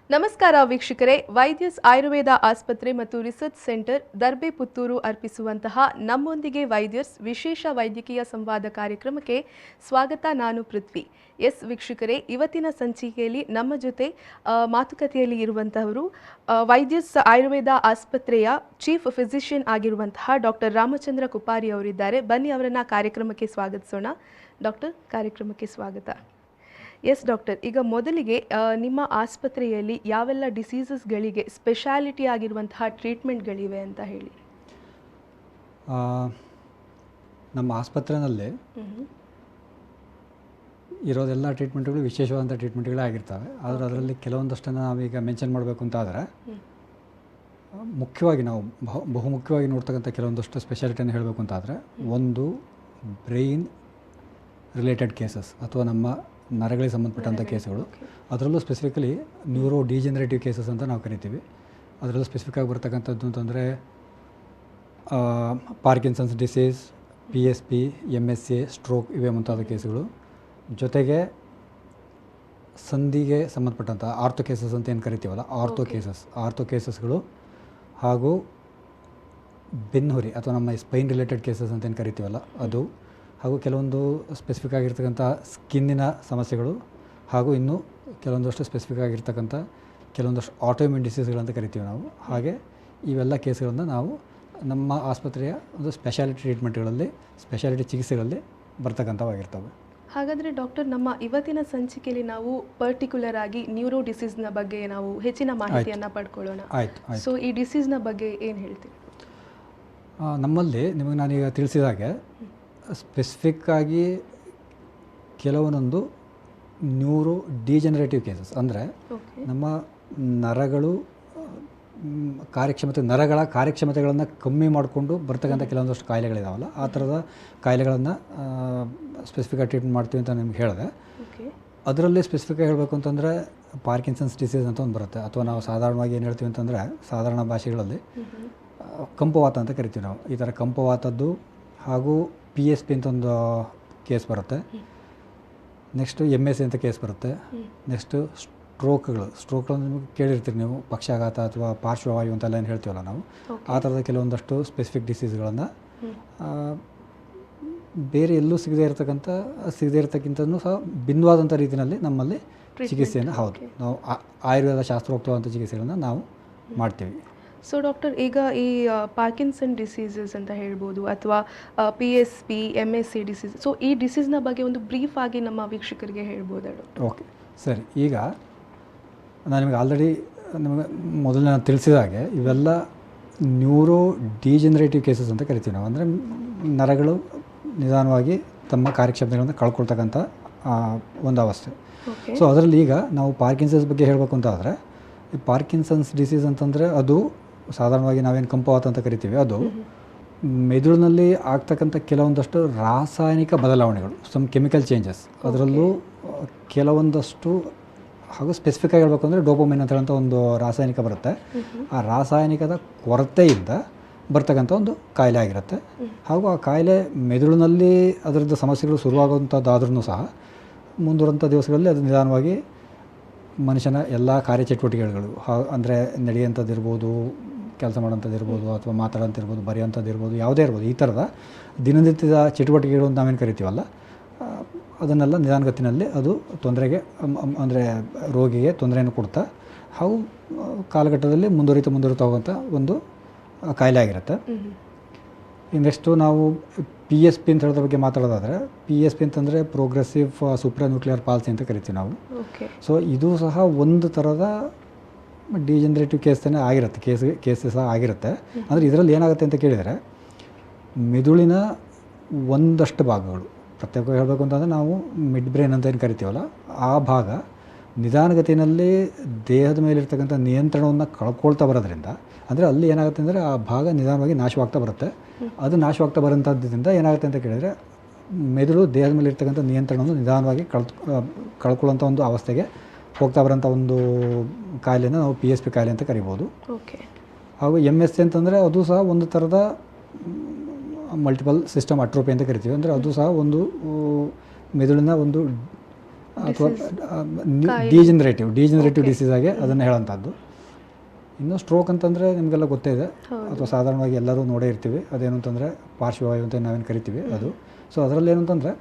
ನಮಸ್ಕಾರ ವೀಕ್ಷಕರೇ, ವೈದ್ಯಸ್ ಆಯುರ್ವೇದ ಆಸ್ಪತ್ರೆ ಮತ್ತು ರಿಸರ್ಚ್ ಸೆಂಟರ್ ದರ್ಬೆ ಪುತ್ತೂರು ಅರ್ಪಿಸುವಂತಹ ನಮ್ಮೊಂದಿಗೆ ವೈದ್ಯರ್ಸ್ ವಿಶೇಷ ವೈದ್ಯಕೀಯ ಸಂವಾದ ಕಾರ್ಯಕ್ರಮಕ್ಕೆ ಸ್ವಾಗತ. ನಾನು ಪೃಥ್ವಿ. ಎಸ್ ವೀಕ್ಷಕರೇ, ಇವತ್ತಿನ ಸಂಚಿಕೆಯಲ್ಲಿ ನಮ್ಮ ಜೊತೆ ಮಾತುಕತೆಯಲ್ಲಿ ಇರುವಂತಹವರು ವೈದ್ಯಸ್ ಆಯುರ್ವೇದ ಆಸ್ಪತ್ರೆಯ ಚೀಫ್ ಫಿಸಿಷಿಯನ್ ಆಗಿರುವಂತಹ ಡಾಕ್ಟರ್ ರಾಮಚಂದ್ರ ಕುಪಾರಿ ಅವರಿದ್ದಾರೆ. ಬನ್ನಿ ಅವರನ್ನ ಕಾರ್ಯಕ್ರಮಕ್ಕೆ ಸ್ವಾಗತಿಸೋಣ. ಡಾಕ್ಟರ್, ಕಾರ್ಯಕ್ರಮಕ್ಕೆ ಸ್ವಾಗತ. ಎಸ್ ಡಾಕ್ಟರ್, ಈಗ ಮೊದಲಿಗೆ ನಿಮ್ಮ ಆಸ್ಪತ್ರೆಯಲ್ಲಿ ಯಾವೆಲ್ಲ ಡಿಸೀಸಸ್ಗಳಿಗೆ ಸ್ಪೆಷಾಲಿಟಿ ಆಗಿರುವಂತಹ ಟ್ರೀಟ್ಮೆಂಟ್ಗಳಿವೆ ಅಂತ ಹೇಳಿ. ನಮ್ಮ ಆಸ್ಪತ್ರೆಯಲ್ಲಿ ಇರೋದೆಲ್ಲ ಟ್ರೀಟ್ಮೆಂಟ್ಗಳು ವಿಶೇಷವಾದಂಥ ಟ್ರೀಟ್ಮೆಂಟ್ಗಳೇ ಆಗಿರ್ತವೆ. ಆದರೆ ಅದರಲ್ಲಿ ಕೆಲವೊಂದಷ್ಟನ್ನು ನಾವೀಗ ಮೆನ್ಷನ್ ಮಾಡಬೇಕು ಅಂತ ಆದರೆ ಮುಖ್ಯವಾಗಿ ನಾವು ಬಹುಮುಖ್ಯವಾಗಿ ನೋಡ್ತಕ್ಕಂಥ ಕೆಲವೊಂದಷ್ಟು ಸ್ಪೆಷಾಲಿಟಿಯನ್ನು ಹೇಳಬೇಕು ಅಂತ ಆದರೆ, ಒಂದು ಬ್ರೈನ್ ರಿಲೇಟೆಡ್ ಕೇಸಸ್ ಅಥವಾ ನಮ್ಮ ನರಗಳಿಗೆ ಸಂಬಂಧಪಟ್ಟಂಥ ಕೇಸುಗಳು. ಅದರಲ್ಲೂ ಸ್ಪೆಸಿಫಿಕಲಿ ನ್ಯೂರೋ ಡಿಜೆನರೇಟಿವ್ ಕೇಸಸ್ ಅಂತ ನಾವು ಕರಿತೀವಿ. ಅದರಲ್ಲೂ ಸ್ಪೆಸಿಫಿಕ್ಕಾಗಿ ಬರ್ತಕ್ಕಂಥದ್ದು ಅಂತಂದರೆ Parkinson's disease, PSP, MSA, stroke ಇವೇ ಮುಂತಾದ ಕೇಸುಗಳು. ಜೊತೆಗೆ ಸಂಧಿಗೆ ಸಂಬಂಧಪಟ್ಟಂಥ ಆರ್ಥೋ ಕೇಸಸ್ ಅಂತ ಏನು ಕರಿತೀವಲ್ಲ, ಆರ್ಥೋ ಕೇಸಸ್ಗಳು, ಹಾಗೂ ಬೆನ್ನುಹುರಿ ಅಥವಾ ನಮ್ಮ ಸ್ಪೈನ್ ರಿಲೇಟೆಡ್ ಕೇಸಸ್ ಅಂತ ಏನು ಕರಿತೀವಲ್ಲ ಅದು, ಹಾಗೂ ಕೆಲವೊಂದು ಸ್ಪೆಸಿಫಿಕ್ ಆಗಿರ್ತಕ್ಕಂಥ ಸ್ಕಿನ್ನಿನ ಸಮಸ್ಯೆಗಳು, ಹಾಗೂ ಇನ್ನೂ ಕೆಲವೊಂದಷ್ಟು ಸ್ಪೆಸಿಫಿಕ್ ಆಗಿರ್ತಕ್ಕಂಥ ಕೆಲವೊಂದಷ್ಟು ಆಟೋಇಮ್ಯೂನ್ ಡಿಸೀಸ್ಗಳಂತ ಕರಿತೀವಿ ನಾವು. ಹಾಗೆ ಇವೆಲ್ಲ ಕೇಸ್ಗಳನ್ನು ನಾವು ನಮ್ಮ ಆಸ್ಪತ್ರೆಯ ಒಂದು ಸ್ಪೆಷಾಲಿಟಿ ಟ್ರೀಟ್ಮೆಂಟ್ಗಳಲ್ಲಿ, ಸ್ಪೆಷಾಲಿಟಿ ಚಿಕಿತ್ಸೆಗಳಲ್ಲಿ ಬರ್ತಕ್ಕಂಥವಾಗಿರ್ತವೆ. ಹಾಗಾದರೆ ಡಾಕ್ಟರ್, ನಮ್ಮ ಇವತ್ತಿನ ಸಂಚಿಕೆಯಲ್ಲಿ ನಾವು ಪರ್ಟಿಕ್ಯುಲರ್ ಆಗಿ ನ್ಯೂರೋ ಡಿಸೀಸ್ನ ಬಗ್ಗೆ ನಾವು ಹೆಚ್ಚಿನ ಮಾಹಿತಿಯನ್ನು ಪಡ್ಕೊಳ್ಳೋಣ. ಸೊ ಈ ಡಿಸೀಸ್ನ ಬಗ್ಗೆ ಏನು ಹೇಳ್ತೀವಿ? ನಮ್ಮಲ್ಲಿ ನಿಮಗೆ ನಾನೀಗ ತಿಳಿಸಿದಾಗೆ ಸ್ಪೆಸಿಫಿಕ್ಕಾಗಿ ಕೆಲವೊಂದೊಂದು ನ್ಯೂರೋ ಡಿಜೆನರೇಟಿವ್ ಕೇಸಸ್ ಅಂದರೆ ನಮ್ಮ ನರಗಳು ನರಗಳ ಕಾರ್ಯಕ್ಷಮತೆಗಳನ್ನು ಕಮ್ಮಿ ಮಾಡಿಕೊಂಡು ಬರ್ತಕ್ಕಂಥ ಕೆಲವೊಂದಷ್ಟು ಕಾಯಿಲೆಗಳಿದಾವಲ್ಲ, ಆ ಥರದ ಕಾಯಿಲೆಗಳನ್ನು ಸ್ಪೆಸಿಫಿಕ್ಕಾಗಿ ಟ್ರೀಟ್ಮೆಂಟ್ ಮಾಡ್ತೀವಿ ಅಂತ ನಿಮ್ಗೆ ಹೇಳಿದೆ. ಅದರಲ್ಲಿ ಸ್ಪೆಸಿಫಿಕ್ಕಾಗಿ ಹೇಳಬೇಕು ಅಂತಂದರೆ ಪಾರ್ಕಿನ್ಸನ್ಸ್ ಡಿಸೀಸ್ ಅಂತ ಒಂದು ಬರುತ್ತೆ, ಅಥವಾ ನಾವು ಸಾಧಾರಣವಾಗಿ ಏನು ಹೇಳ್ತೀವಿ ಅಂತಂದರೆ ಸಾಧಾರಣ ಭಾಷೆಗಳಲ್ಲಿ ಕಂಪವಾತ ಅಂತ ಕರಿತೀವಿ ನಾವು. ಈ ಥರ ಕಂಪವಾತದ್ದು, ಹಾಗೂ PSP ಅಂತ ಒಂದು ಕೇಸ್ ಬರುತ್ತೆ. ನೆಕ್ಸ್ಟು MSA ಅಂತ ಕೇಸ್ ಬರುತ್ತೆ. ನೆಕ್ಸ್ಟು ಸ್ಟ್ರೋಕ್ಗಳು ನಿಮಗೆ ಕೇಳಿರ್ತೀರಿ ನೀವು, ಪಕ್ಷಾಘಾತ ಅಥವಾ ಪಾರ್ಶ್ವವಾಯು ಅಂತೆಲ್ಲ ಏನು ಹೇಳ್ತೀವಲ್ಲ ನಾವು, ಆ ಥರದ ಕೆಲವೊಂದಷ್ಟು ಸ್ಪೆಸಿಫಿಕ್ ಡಿಸೀಸ್ಗಳನ್ನು ಬೇರೆ ಎಲ್ಲೂ ಸಿಗದೇ ಇರತಕ್ಕಿಂತನೂ ಸಹ ಭಿನ್ನವಾದಂಥ ರೀತಿಯಲ್ಲಿ ನಮ್ಮಲ್ಲಿ ಚಿಕಿತ್ಸೆಯನ್ನು ನಾವು ಆಯುರ್ವೇದ ಶಾಸ್ತ್ರೋಕ್ತವಾದಂಥ ಚಿಕಿತ್ಸೆಗಳನ್ನು ನಾವು ಮಾಡ್ತೀವಿ. ಸೊ ಡಾಕ್ಟರ್, ಈಗ ಈ ಪಾರ್ಕಿನ್ಸನ್ ಡಿಸೀಸಸ್ ಅಂತ ಹೇಳ್ಬೋದು, ಅಥವಾ PSP, MSA ಡಿಸೀಸ್, ಸೊ ಈ ಡಿಸೀಸ್ನ ಬಗ್ಗೆ ಒಂದು ಬ್ರೀಫ್ ಆಗಿ ನಮ್ಮ ವೀಕ್ಷಕರಿಗೆ ಹೇಳ್ಬೋದಾ ಡಾಕ್ಟರ್? ಓಕೆ ಸರಿ. ಈಗ ನಾನು ನಿಮಗೆ ಆಲ್ರೆಡಿ ನಿಮಗೆ ಮೊದಲು ನಾನು ತಿಳಿಸಿದ ಹಾಗೆ ಇವೆಲ್ಲ ನ್ಯೂರೋ ಡಿಜೆನರೇಟಿವ್ ಕೇಸಸ್ ಅಂತ ಕರಿತೀವಿ ನಾವು. ಅಂದರೆ ನರಗಳು ನಿಧಾನವಾಗಿ ತಮ್ಮ ಕಾರ್ಯಕ್ಷಮತೆಗಳನ್ನು ಕಳ್ಕೊಳ್ತಕ್ಕಂಥ ಒಂದು ಅವಸ್ಥೆ. ಸೊ ಅದರಲ್ಲಿ ಈಗ ನಾವು ಪಾರ್ಕಿನ್ಸನ್ಸ್ ಬಗ್ಗೆ ಹೇಳಬೇಕು ಅಂತ ಆದರೆ, ಈ ಪಾರ್ಕಿನ್ಸನ್ಸ್ ಡಿಸೀಸ್ ಅಂತಂದರೆ ಅದು ಸಾಧಾರಣವಾಗಿ ನಾವೇನು ಕಂಪವಾತ ಅಂತ ಕರಿತೀವಿ, ಅದು ಮೆದುಳಿನಲ್ಲಿ ಆಗ್ತಕ್ಕಂಥ ಕೆಲವೊಂದಷ್ಟು ರಾಸಾಯನಿಕ ಬದಲಾವಣೆಗಳು, ಸಮ್ ಕೆಮಿಕಲ್ ಚೇಂಜಸ್. ಅದರಲ್ಲೂ ಕೆಲವೊಂದಷ್ಟು, ಹಾಗೂ ಸ್ಪೆಸಿಫಿಕ್ಕಾಗಿ ಹೇಳಬೇಕು ಅಂದರೆ ಡೋಪಮೈನ್ ಅಂತ ಹೇಳೋಂಥ ಒಂದು ರಾಸಾಯನಿಕ ಬರುತ್ತೆ. ಆ ರಾಸಾಯನಿಕದ ಕೊರತೆಯಿಂದ ಬರ್ತಕ್ಕಂಥ ಒಂದು ಕಾಯಿಲೆ ಆಗಿರುತ್ತೆ. ಹಾಗೂ ಆ ಕಾಯಿಲೆ ಮೆದುಳಿನಲ್ಲಿ ಅದರದ್ದು ಸಮಸ್ಯೆಗಳು ಶುರುವಾಗುವಂಥದ್ದಾದ್ರೂ ಸಹ ಮುಂದುವರಂಥ ದಿವಸಗಳಲ್ಲಿ ಅದು ನಿಧಾನವಾಗಿ ಮನುಷ್ಯನ ಎಲ್ಲ ಕಾರ್ಯಚಟುವಟಿಕೆಗಳು, ಅಂದರೆ ನಡೆಯುವಂಥದ್ದಿರ್ಬೋದು, ಕೆಲಸ ಮಾಡೋಂಥದ್ದಿರ್ಬೋದು, ಅಥವಾ ಮಾತಾಡೋಂಥದ್ದಿರ್ಬೋದು, ಬರೆಯೋಂಥದ್ದಿರ್ಬೋದು, ಯಾವುದೇ ಇರ್ಬೋದು, ಈ ಥರದ ದಿನನಿತ್ಯದ ಚಟುವಟಿಕೆಗಳು ಅಂತ ನಾವೇನು ಕರಿತೀವಲ್ಲ, ಅದನ್ನೆಲ್ಲ ನಿಧಾನಗತಿನಲ್ಲಿ ಅದು ತೊಂದರೆಗೆ, ಅಂದರೆ ರೋಗಿಗೆ ತೊಂದರೆಯನ್ನು ಕೊಡ್ತಾ, ಹಾಗೂ ಕಾಲಘಟ್ಟದಲ್ಲಿ ಮುಂದುವರಿತಾ ಹೋಗುವಂಥ ಒಂದು ಕಾಯಿಲೆ ಆಗಿರುತ್ತೆ. ನೆಕ್ಸ್ಟು ನಾವು PSP ಅಂತ ಹೇಳೋದ್ರ ಬಗ್ಗೆ ಮಾತಾಡೋದಾದರೆ, PSP ಅಂತಂದರೆ ಪ್ರೋಗ್ರೆಸಿವ್ ಸೂಪ್ರಾನ್ಯೂಕ್ಲಿಯರ್ ಪಾಲ್ಸಿ ಅಂತ ಕರಿತೀವಿ ನಾವು. ಸೊ ಇದು ಸಹ ಒಂದು ಥರದ ಡಿಜೆನರೇಟಿವ್ ಕೇಸೇ ಆಗಿರುತ್ತೆ, ಕೇಸಸ್ ಆಗಿರುತ್ತೆ. ಅಂದರೆ ಇದರಲ್ಲಿ ಏನಾಗುತ್ತೆ ಅಂತ ಕೇಳಿದರೆ, ಮೆದುಳಿನ ಒಂದಷ್ಟು ಭಾಗಗಳು, ಪ್ರತ್ಯೇಕವಾಗಿ ಹೇಳಬೇಕು ಅಂತಂದರೆ ನಾವು ಮಿಡ್ ಬ್ರೈನ್ ಅಂತ ಏನು ಕರಿತೀವಲ್ಲ, ಆ ಭಾಗ ನಿಧಾನಗತಿಯಲ್ಲಿ ದೇಹದ ಮೇಲಿರ್ತಕ್ಕಂಥ ನಿಯಂತ್ರಣವನ್ನು ಕಳ್ಕೊಳ್ತಾ ಬರೋದ್ರಿಂದ, ಅಂದರೆ ಅಲ್ಲಿ ಏನಾಗುತ್ತೆ ಅಂದರೆ ಆ ಭಾಗ ನಿಧಾನವಾಗಿ ನಾಶವಾಗ್ತಾ ಬರುತ್ತೆ. ಅದು ನಾಶವಾಗ್ತಾ ಬರೋಂಥದ್ದಿಂದ ಏನಾಗುತ್ತೆ ಅಂತ ಕೇಳಿದರೆ, ಮೆದುಳು ದೇಹದ ಮೇಲೆ ಇರ್ತಕ್ಕಂಥ ನಿಯಂತ್ರಣವನ್ನು ನಿಧಾನವಾಗಿ ಕಳ್ಕೊಳ್ಳೋಂಥ ಒಂದು ಅವಸ್ಥೆಗೆ ಹೋಗ್ತಾ ಬರೋಂಥ ಒಂದು ಕಾಯಿಲೆನ ನಾವು PSP ಕಾಯಿಲೆ ಅಂತ ಕರಿಬೋದು. ಹಾಗೂ MSA ಅಂತಂದರೆ ಅದು ಸಹ ಒಂದು ಥರದ ಮಲ್ಟಿಪಲ್ ಸಿಸ್ಟಮ್ ಅಟ್ರೋಪಿ ಅಂತ ಕರಿತೀವಿ. ಅಂದರೆ ಅದು ಸಹ ಒಂದು ಮೆದುಳಿನ ಒಂದು ಅಥವಾ ಕಾಯಿಲೆ. ಡಿಜನರೇಟಿವ್ ಡಿಸೀಸ್ ಆಗಿ ಅದನ್ನು ಹೇಳೋಂಥದ್ದು. ಇನ್ನು ಸ್ಟ್ರೋಕ್ ಅಂತಂದರೆ ನಿಮಗೆಲ್ಲ ಗೊತ್ತೇ ಇದೆ, ಅಥವಾ ಸಾಧಾರಣವಾಗಿ ಎಲ್ಲರೂ ನೋಡೇ ಇರ್ತೀವಿ. ಅದೇನು ಅಂತಂದರೆ ಪಾರ್ಶ್ವವಾಯು ಅಂತ ನಾವೇನು ಕರಿತೀವಿ ಅದು. ಸೊ ಅದರಲ್ಲಿ ಏನು ಅಂತಂದರೆ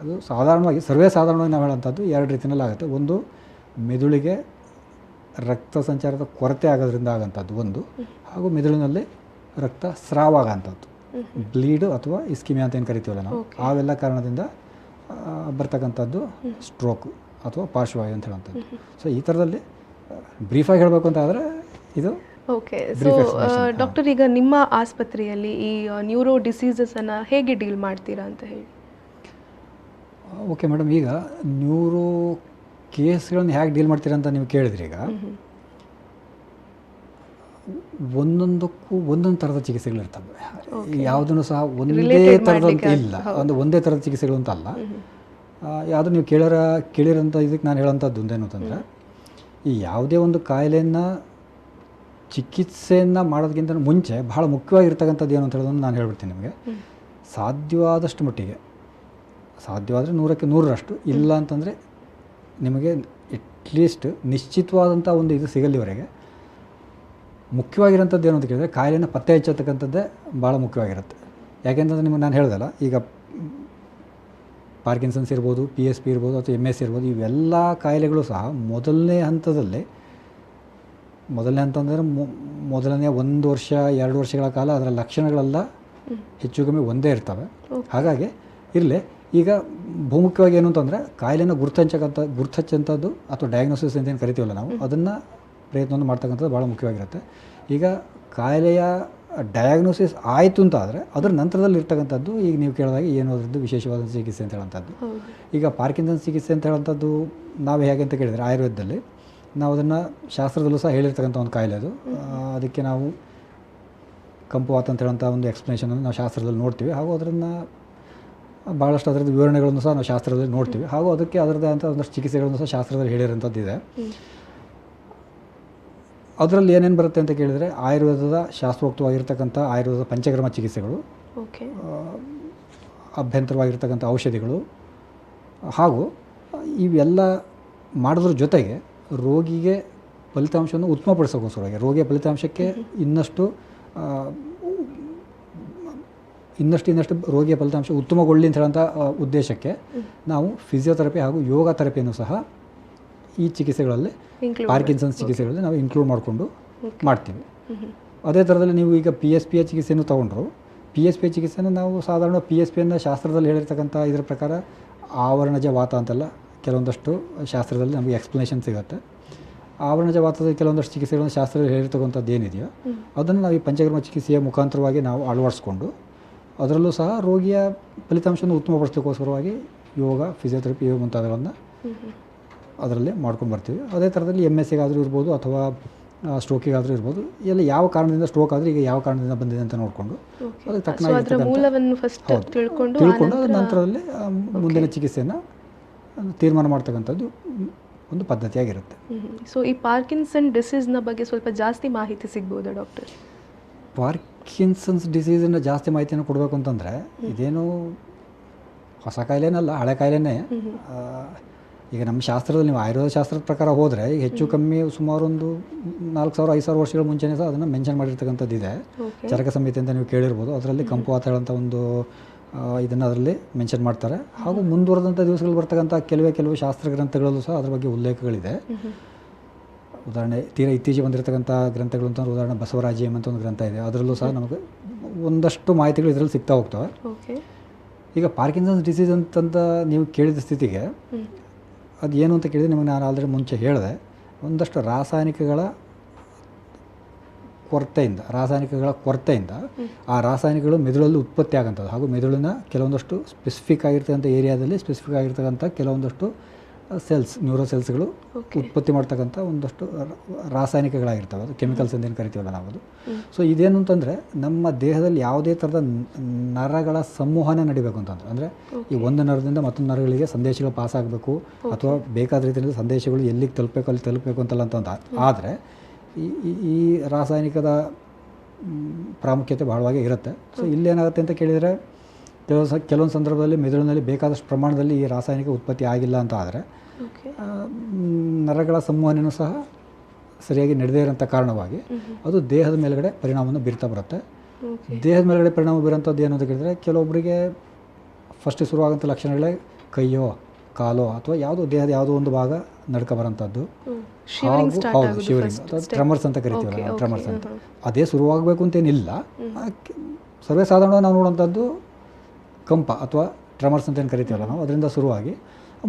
ಅದು ಸಾಧಾರಣವಾಗಿ ಸಾಧಾರಣವಾಗಿ ನಾವು ಹೇಳೋಂಥದ್ದು ಎರಡು ರೀತಿಯಲ್ಲಿ ಆಗುತ್ತೆ. ಒಂದು, ಮೆದುಳಿಗೆ ರಕ್ತ ಸಂಚಾರದ ಕೊರತೆ ಆಗೋದ್ರಿಂದ ಆಗೋಂಥದ್ದು ಒಂದು, ಹಾಗೂ ಮೆದುಳಿನಲ್ಲಿ ರಕ್ತ ಸ್ರಾವ ಆಗೋಂಥದ್ದು, ಬ್ಲೀಡು ಅಥವಾ ಇಸ್ಕಿಮಿಯಾ ಅಂತ ಏನು ಕರಿತೀವಲ್ಲ ನಾವು, ಅವೆಲ್ಲ ಕಾರಣದಿಂದ ಬರ್ತಕ್ಕಂಥದ್ದು ಸ್ಟ್ರೋಕು ಅಥವಾ ಪಾರ್ಶ್ವವಾಯು ಅಂತ ಹೇಳೋಂಥದ್ದು. ಸೊ ಈ ಥರದಲ್ಲಿ ಬ್ರೀಫಾಗಿ ಹೇಳಬೇಕು ಅಂತ ಆದರೆ ಇದು. ಓಕೆ, ಸೊ ಡಾಕ್ಟರ್, ಈಗ ನಿಮ್ಮ ಆಸ್ಪತ್ರೆಯಲ್ಲಿ ಈ ನ್ಯೂರೋ ಡಿಸೀಸಸನ್ನು ಹೇಗೆ ಡೀಲ್ ಮಾಡ್ತೀರಾ ಅಂತ ಹೇಳಿ. ಓಕೆ ಮೇಡಮ್, ಈಗ ನ್ಯೂರೋ ಕೇಸ್ಗಳನ್ನು ಹೇಗೆ ಡೀಲ್ ಮಾಡ್ತೀರಾ ಅಂತ ನೀವು ಕೇಳಿದ್ರಿ. ಈಗ ಒಂದೊಂದಕ್ಕೂ ಒಂದೊಂದು ಥರದ ಚಿಕಿತ್ಸೆಗಳಿರ್ತವೆ. ಯಾವುದನ್ನು ಸಹ ಒಂದೇ ಥರದಂತ ಇಲ್ಲ, ಒಂದೇ ಥರದ ಚಿಕಿತ್ಸೆಗಳು ಅಂತ ಅಲ್ಲ. ಯಾವುದು ನೀವು ಕೇಳಿರೋಂಥ ಇದಕ್ಕೆ ನಾನು ಹೇಳೋಂಥದ್ದು ಒಂದೇನು ಅಂತಂದರೆ, ಈ ಯಾವುದೇ ಒಂದು ಕಾಯಿಲೆಯನ್ನು ಚಿಕಿತ್ಸೆಯನ್ನು ಮಾಡೋದಕ್ಕಿಂತ ಮುಂಚೆ ಭಾಳ ಮುಖ್ಯವಾಗಿರ್ತಕ್ಕಂಥದ್ದು ಏನು ಅಂತ ಹೇಳೋದನ್ನು ನಾನು ಹೇಳ್ಬಿಡ್ತೀನಿ ನಿಮಗೆ. ಸಾಧ್ಯವಾದಷ್ಟು ಮಟ್ಟಿಗೆ, ಸಾಧ್ಯವಾದರೆ 100ಕ್ಕೆ 100ರಷ್ಟು, ಇಲ್ಲ ಅಂತಂದರೆ ನಿಮಗೆ ಅಟ್ಲೀಸ್ಟ್ ನಿಶ್ಚಿತವಾದಂಥ ಒಂದು ಇದು ಸಿಗಲ್ಲಿವರೆಗೆ ಮುಖ್ಯವಾಗಿರೋಂಥದ್ದು ಏನು ಅಂತ ಕೇಳಿದರೆ ಕಾಯಿಲೆಯನ್ನು ಪತ್ತೆ ಹಚ್ಚತಕ್ಕಂಥದ್ದೇ ಭಾಳ ಮುಖ್ಯವಾಗಿರುತ್ತೆ. ಯಾಕೆಂತಂದರೆ ನಿಮಗೆ ನಾನು ಹೇಳ್ದಲ್ಲ, ಈಗ ಪಾರ್ಕಿನ್ಸನ್ಸ್ ಇರ್ಬೋದು, PSP ಇರ್ಬೋದು, ಅಥವಾ MS ಇರ್ಬೋದು, ಇವೆಲ್ಲ ಕಾಯಿಲೆಗಳು ಸಹ ಮೊದಲನೇ ಹಂತದಲ್ಲಿ, ಮೊದಲನೇ ಹಂತ ಅಂದರೆ ಮೊದಲನೇ 1 ವರ್ಷ 2 ವರ್ಷಗಳ ಕಾಲ ಅದರ ಲಕ್ಷಣಗಳೆಲ್ಲ ಹೆಚ್ಚು ಕಮ್ಮಿ ಒಂದೇ ಇರ್ತವೆ. ಹಾಗಾಗಿ ಇರಲಿ, ಈಗ ಬಹುಮುಖ್ಯವಾಗಿ ಏನು ಅಂತಂದರೆ ಕಾಯಿಲೆನ ಗುರ್ತಂಥದ್ದು ಅಥವಾ ಡಯಾಗ್ನೋಸಿಸ್ ಅಂತ ಏನು ಕರಿತೀವಲ್ಲ ನಾವು, ಅದನ್ನು ಪ್ರಯತ್ನವನ್ನು ಮಾಡ್ತಕ್ಕಂಥದ್ದು ಭಾಳ ಮುಖ್ಯವಾಗಿರುತ್ತೆ. ಈಗ ಕಾಯಿಲೆಯ ಡಯಾಗ್ನೋಸಿಸ್ ಆಯಿತು ಅಂತ ಆದರೆ ಅದರ ನಂತರದಲ್ಲಿ ಇರ್ತಕ್ಕಂಥದ್ದು, ಈಗ ನೀವು ಕೇಳಿದಾಗ ಏನು ಅದರದ್ದು ವಿಶೇಷವಾದ ಚಿಕಿತ್ಸೆ ಅಂತ ಹೇಳೋಂಥದ್ದು. ಈಗ ಪಾರ್ಕಿನ್ಸನ್ಸ್ ಚಿಕಿತ್ಸೆ ಅಂತ ಹೇಳೋಂಥದ್ದು ನಾವು ಹೇಗೆ ಅಂತ ಕೇಳಿದರೆ, ಆಯುರ್ವೇದದಲ್ಲಿ ನಾವು ಅದನ್ನು ಶಾಸ್ತ್ರದಲ್ಲೂ ಸಹ ಹೇಳಿರ್ತಕ್ಕಂಥ ಒಂದು ಕಾಯಿಲೆ ಅದು. ಅದಕ್ಕೆ ನಾವು ಕಂಪುವಾತ ಅಂತ ಹೇಳೋಂಥ ಒಂದು ಎಕ್ಸ್ಪ್ಲನೇಷನನ್ನು ನಾವು ಶಾಸ್ತ್ರದಲ್ಲಿ ನೋಡ್ತೀವಿ, ಹಾಗೂ ಅದನ್ನು ಭಾಳಷ್ಟು ಅದರದ್ದು ವಿವರಣೆಗಳನ್ನು ಸಹ ನಾವು ಶಾಸ್ತ್ರದಲ್ಲಿ ನೋಡ್ತೀವಿ, ಹಾಗೂ ಅದಕ್ಕೆ ಅದರದ್ದೇ ಅಂತ ಒಂದಷ್ಟು ಚಿಕಿತ್ಸೆಗಳನ್ನು ಸಹ ಶಾಸ್ತ್ರದಲ್ಲಿ ಹೇಳಿರೋಂಥದ್ದು ಇದೆ. ಅದರಲ್ಲಿ ಏನೇನು ಬರುತ್ತೆ ಅಂತ ಕೇಳಿದರೆ, ಆಯುರ್ವೇದದ ಶಾಸ್ತ್ರೋಕ್ತವಾಗಿರ್ತಕ್ಕಂಥ ಆಯುರ್ವೇದದ ಪಂಚಕರ್ಮ ಚಿಕಿತ್ಸೆಗಳು, ಅಭ್ಯಂತರವಾಗಿರ್ತಕ್ಕಂಥ ಔಷಧಿಗಳು, ಹಾಗೂ ಇವೆಲ್ಲ ಮಾಡೋದ್ರ ಜೊತೆಗೆ ರೋಗಿಗೆ ಫಲಿತಾಂಶವನ್ನು ಉತ್ತಮಪಡಿಸೋಕ್ಕೋಸ್ಕರವಾಗಿ, ರೋಗಿಯ ಫಲಿತಾಂಶಕ್ಕೆ ಇನ್ನಷ್ಟು ರೋಗಿಯ ಫಲಿತಾಂಶ ಉತ್ತಮಗೊಳ್ಳಿ ಅಂತ ಹೇಳೋಂಥ ಉದ್ದೇಶಕ್ಕೆ ನಾವು ಫಿಸಿಯೋಥೆರಪಿ ಹಾಗೂ ಯೋಗ ಥೆರಪಿಯನ್ನು ಸಹ ಈ ಚಿಕಿತ್ಸೆಗಳಲ್ಲಿ, ಪಾರ್ಕಿನ್ಸನ್ಸ್ ಚಿಕಿತ್ಸೆಗಳಲ್ಲಿ ನಾವು ಇನ್ಕ್ಲೂಡ್ ಮಾಡಿಕೊಂಡು ಮಾಡ್ತೀವಿ. ಅದೇ ಥರದಲ್ಲಿ ನೀವು ಈಗ PSP ಚಿಕಿತ್ಸೆಯನ್ನು ತೊಗೊಂಡ್ರು, PSP ಚಿಕಿತ್ಸೆಯನ್ನು ನಾವು ಸಾಧಾರಣ PSPಯನ್ನು ಶಾಸ್ತ್ರದಲ್ಲಿ ಹೇಳಿರ್ತಕ್ಕಂಥ ಇದರ ಪ್ರಕಾರ ಆವರಣಜ ವಾತ ಅಂತೆಲ್ಲ ಕೆಲವೊಂದಷ್ಟು ಶಾಸ್ತ್ರದಲ್ಲಿ ನಮಗೆ ಎಕ್ಸ್ಪ್ಲನೇಷನ್ ಸಿಗುತ್ತೆ. ಆವರಣಜ ವಾತದ ಕೆಲವೊಂದಷ್ಟು ಚಿಕಿತ್ಸೆಗಳನ್ನು ಶಾಸ್ತ್ರದಲ್ಲಿ ಹೇಳಿರ್ತಕ್ಕಂಥದ್ದು ಏನಿದೆಯೋ ಅದನ್ನು ನಾವು ಈ ಪಂಚಕರ್ಮ ಚಿಕಿತ್ಸೆಯ ಮುಖಾಂತರವಾಗಿ ನಾವು ಅಳವಡಿಸ್ಕೊಂಡು, ಅದರಲ್ಲೂ ಸಹ ರೋಗಿಯ ಫಲಿತಾಂಶವನ್ನು ಉತ್ತಮಪಡಿಸೋಕ್ಕೋಸ್ಕರವಾಗಿ ಯೋಗ, ಫಿಸಿಯೋಥೆರಪಿ ಮುಂತಾದಗಳನ್ನು ಅದರಲ್ಲಿ ಮಾಡ್ಕೊಂಡು ಬರ್ತೀವಿ. ಅದೇ ಥರದಲ್ಲಿ MS-ಗಾದರೂ ಇರ್ಬೋದು, ಅಥವಾ ಸ್ಟ್ರೋಕಿಗಾದರೂ ಇರ್ಬೋದು, ಎಲ್ಲ ಯಾವ ಕಾರಣದಿಂದ ಸ್ಟ್ರೋಕ್ ಆದರೆ ಈಗ ಯಾವ ಕಾರಣದಿಂದ ಬಂದಿದೆ ಅಂತ ನೋಡಿಕೊಂಡು ಅದಕ್ಕೆ ತಕ್ಕನಾಗಿ ತಿಳ್ಕೊಂಡು ಅದರ ನಂತರದಲ್ಲಿ ಮುಂದಿನ ಚಿಕಿತ್ಸೆಯನ್ನು ತೀರ್ಮಾನ ಮಾಡ್ತಕ್ಕಂಥದ್ದು ಒಂದು ಪದ್ಧತಿಯಾಗಿರುತ್ತೆ. ಸೊ ಈ ಪಾರ್ಕಿನ್ಸನ್ ಡಿಸೀಸ್ನ ಬಗ್ಗೆ ಸ್ವಲ್ಪ ಜಾಸ್ತಿ ಮಾಹಿತಿ ಸಿಗ್ಬೋದಾ ಡಾಕ್ಟರ್? ಪಾರ್ಕಿನ್ಸನ್ಸ್ ಡಿಸೀಸನ್ನು ಜಾಸ್ತಿ ಮಾಹಿತಿಯನ್ನು ಕೊಡಬೇಕು ಅಂತಂದರೆ, ಇದೇನು ಹೊಸ ಕಾಯಿಲೆನಲ್ಲ, ಹಳೆ ಕಾಯಿಲೆನೇ. ಈಗ ನಮ್ಮ ಶಾಸ್ತ್ರದಲ್ಲಿ, ನೀವು ಆಯುರ್ವೇದ ಶಾಸ್ತ್ರದ ಪ್ರಕಾರ ಹೋದರೆ ಈಗ ಹೆಚ್ಚು ಕಮ್ಮಿ ಸುಮಾರು ಒಂದು 4000-5000 ವರ್ಷಗಳ ಮುಂಚೆನೇ ಸಹ ಅದನ್ನು ಮೆನ್ಷನ್ ಮಾಡಿರ್ತಕ್ಕಂಥದ್ದು ಇದೆ. ಚರಕ ಸಂಹಿತೆ ಅಂತ ನೀವು ಕೇಳಿರ್ಬೋದು, ಅದರಲ್ಲಿ ಕಂಪುವಾತ ಹೇಳೋಂಥ ಒಂದು ಇದನ್ನು ಅದರಲ್ಲಿ ಮೆನ್ಷನ್ ಮಾಡ್ತಾರೆ. ಹಾಗೂ ಮುಂದುವರೆದಂಥ ದಿವಸಗಳು ಬರ್ತಕ್ಕಂಥ ಕೆಲವು ಶಾಸ್ತ್ರ ಗ್ರಂಥಗಳಲ್ಲೂ ಸಹ ಅದ್ರ ಬಗ್ಗೆ ಉಲ್ಲೇಖಗಳಿದೆ. ಉದಾಹರಣೆ ತೀರಾ ಇತ್ತೀಚೆಗೆ ಬಂದಿರತಕ್ಕಂಥ ಗ್ರಂಥಗಳು ಅಂತಂದ್ರೆ, ಉದಾಹರಣೆ ಬಸವರಾಜ್ಯಂ ಅಂತ ಒಂದು ಗ್ರಂಥ ಇದೆ, ಅದರಲ್ಲೂ ಸಹ ನಮಗೆ ಒಂದಷ್ಟು ಮಾಹಿತಿಗಳು ಇದರಲ್ಲಿ ಸಿಗ್ತಾ ಹೋಗ್ತವೆ. ಈಗ ಪಾರ್ಕಿನ್ಸನ್ಸ್ ಡಿಸೀಸ್ ಅಂತಂತ ನೀವು ಕೇಳಿದ ಸ್ಥಿತಿಗೆ ಅದು ಏನು ಅಂತ ಕೇಳಿದರೆ, ನಿಮಗೆ ನಾನು ಆಲ್ರೆಡಿ ಮುಂಚೆ ಹೇಳಿದೆ, ಒಂದಷ್ಟು ರಾಸಾಯನಿಕಗಳ ಕೊರತೆಯಿಂದ ಆ ರಾಸಾಯನಿಕಗಳು ಮೆದುಳಲ್ಲಿ ಉತ್ಪತ್ತಿ ಆಗೋಂಥದ್ದು, ಹಾಗೂ ಮೆದುಳಿನ ಕೆಲವೊಂದಷ್ಟು ಸ್ಪೆಸಿಫಿಕ್ ಆಗಿರ್ತಕ್ಕಂಥ ಏರಿಯಾದಲ್ಲಿ ಸ್ಪೆಸಿಫಿಕ್ ಆಗಿರ್ತಕ್ಕಂಥ ಕೆಲವೊಂದಷ್ಟು ಸೆಲ್ಸ್, ನ್ಯೂರೋ ಸೆಲ್ಸ್ಗಳು ಉತ್ಪತ್ತಿ ಮಾಡ್ತಕ್ಕಂಥ ಒಂದಷ್ಟು ರಾಸಾಯನಿಕಗಳಾಗಿರ್ತವೆ, ಅದು ಕೆಮಿಕಲ್ಸ್ ಅಂತ ಏನು ಕರಿತೀವಲ್ಲ ನಾವು ಅದು. ಸೊ ಇದೇನು ಅಂತಂದರೆ, ನಮ್ಮ ದೇಹದಲ್ಲಿ ಯಾವುದೇ ಥರದ ನರಗಳ ಸಂವಹನ ನಡಿಬೇಕು ಅಂತಂದರೆ, ಅಂದರೆ ಈ ಒಂದು ನರದಿಂದ ಮತ್ತೊಂದು ನರಗಳಿಗೆ ಸಂದೇಶಗಳು ಪಾಸ್ ಆಗಬೇಕು, ಅಥವಾ ಬೇಕಾದ ರೀತಿಯಲ್ಲಿ ಸಂದೇಶಗಳು ಎಲ್ಲಿಗೆ ತಲುಪಬೇಕು ಅಲ್ಲಿ ತಲುಪಬೇಕು ಅಂತಲ್ಲ ಅಂತಂದ. ಆದರೆ ಈ ರಾಸಾಯನಿಕದ ಪ್ರಾಮುಖ್ಯತೆ ಬಹಳವಾಗಿ ಇರುತ್ತೆ. ಸೊ ಇಲ್ಲೇನಾಗುತ್ತೆ ಅಂತ ಕೇಳಿದರೆ, ಕೆಲವೊಂದು ಸಂದರ್ಭದಲ್ಲಿ ಮೆದುಳಿನಲ್ಲಿ ಬೇಕಾದಷ್ಟು ಪ್ರಮಾಣದಲ್ಲಿ ಈ ರಾಸಾಯನಿಕ ಉತ್ಪತ್ತಿ ಆಗಿಲ್ಲ ಅಂತ ಆದರೆ ನರಗಳ ಸಂವಹನವೂ ಸಹ ಸರಿಯಾಗಿ ನಡೆದೇ ಇರೋಂಥ ಕಾರಣವಾಗಿ ಅದು ದೇಹದ ಮೇಲ್ಗಡೆ ಪರಿಣಾಮವನ್ನು ಬೀರ್ತಾ ಬರುತ್ತೆ. ದೇಹದ ಮೇಲ್ಗಡೆ ಪರಿಣಾಮ ಬೀರೋಂಥದ್ದು ಏನು ಅಂತ ಕೇಳಿದರೆ ಕೆಲವೊಬ್ಬರಿಗೆ ಫಸ್ಟ್ ಶುರುವಾಗೋಂಥ ಲಕ್ಷಣಗಳೇ ಕೈಯೋ ಕಾಲೋ ಅಥವಾ ಯಾವುದೋ ದೇಹದ ಯಾವುದೋ ಒಂದು ಭಾಗ ನಡ್ಕ ಬರೋಂಥದ್ದು, ಹೌದು ಶಿವರಿಂಗ್ ಅಥವಾ ಟ್ರಮರ್ಸ್ ಅಂತ ಕರಿತೀವಲ್ಲ ನಾವು, ಟ್ರಮರ್ಸ್ ಅಂತ. ಅದೇ ಶುರುವಾಗಬೇಕು ಅಂತೇನಿಲ್ಲ, ಸರ್ವೇ ಸಾಧಾರಣ ನಾವು ನೋಡೋಂಥದ್ದು ಕಂಪ ಅಥವಾ ಟ್ರಮರ್ಸ್ ಅಂತ ಏನು ಕರಿತೀವಲ್ಲ ನಾವು, ಅದರಿಂದ ಶುರುವಾಗಿ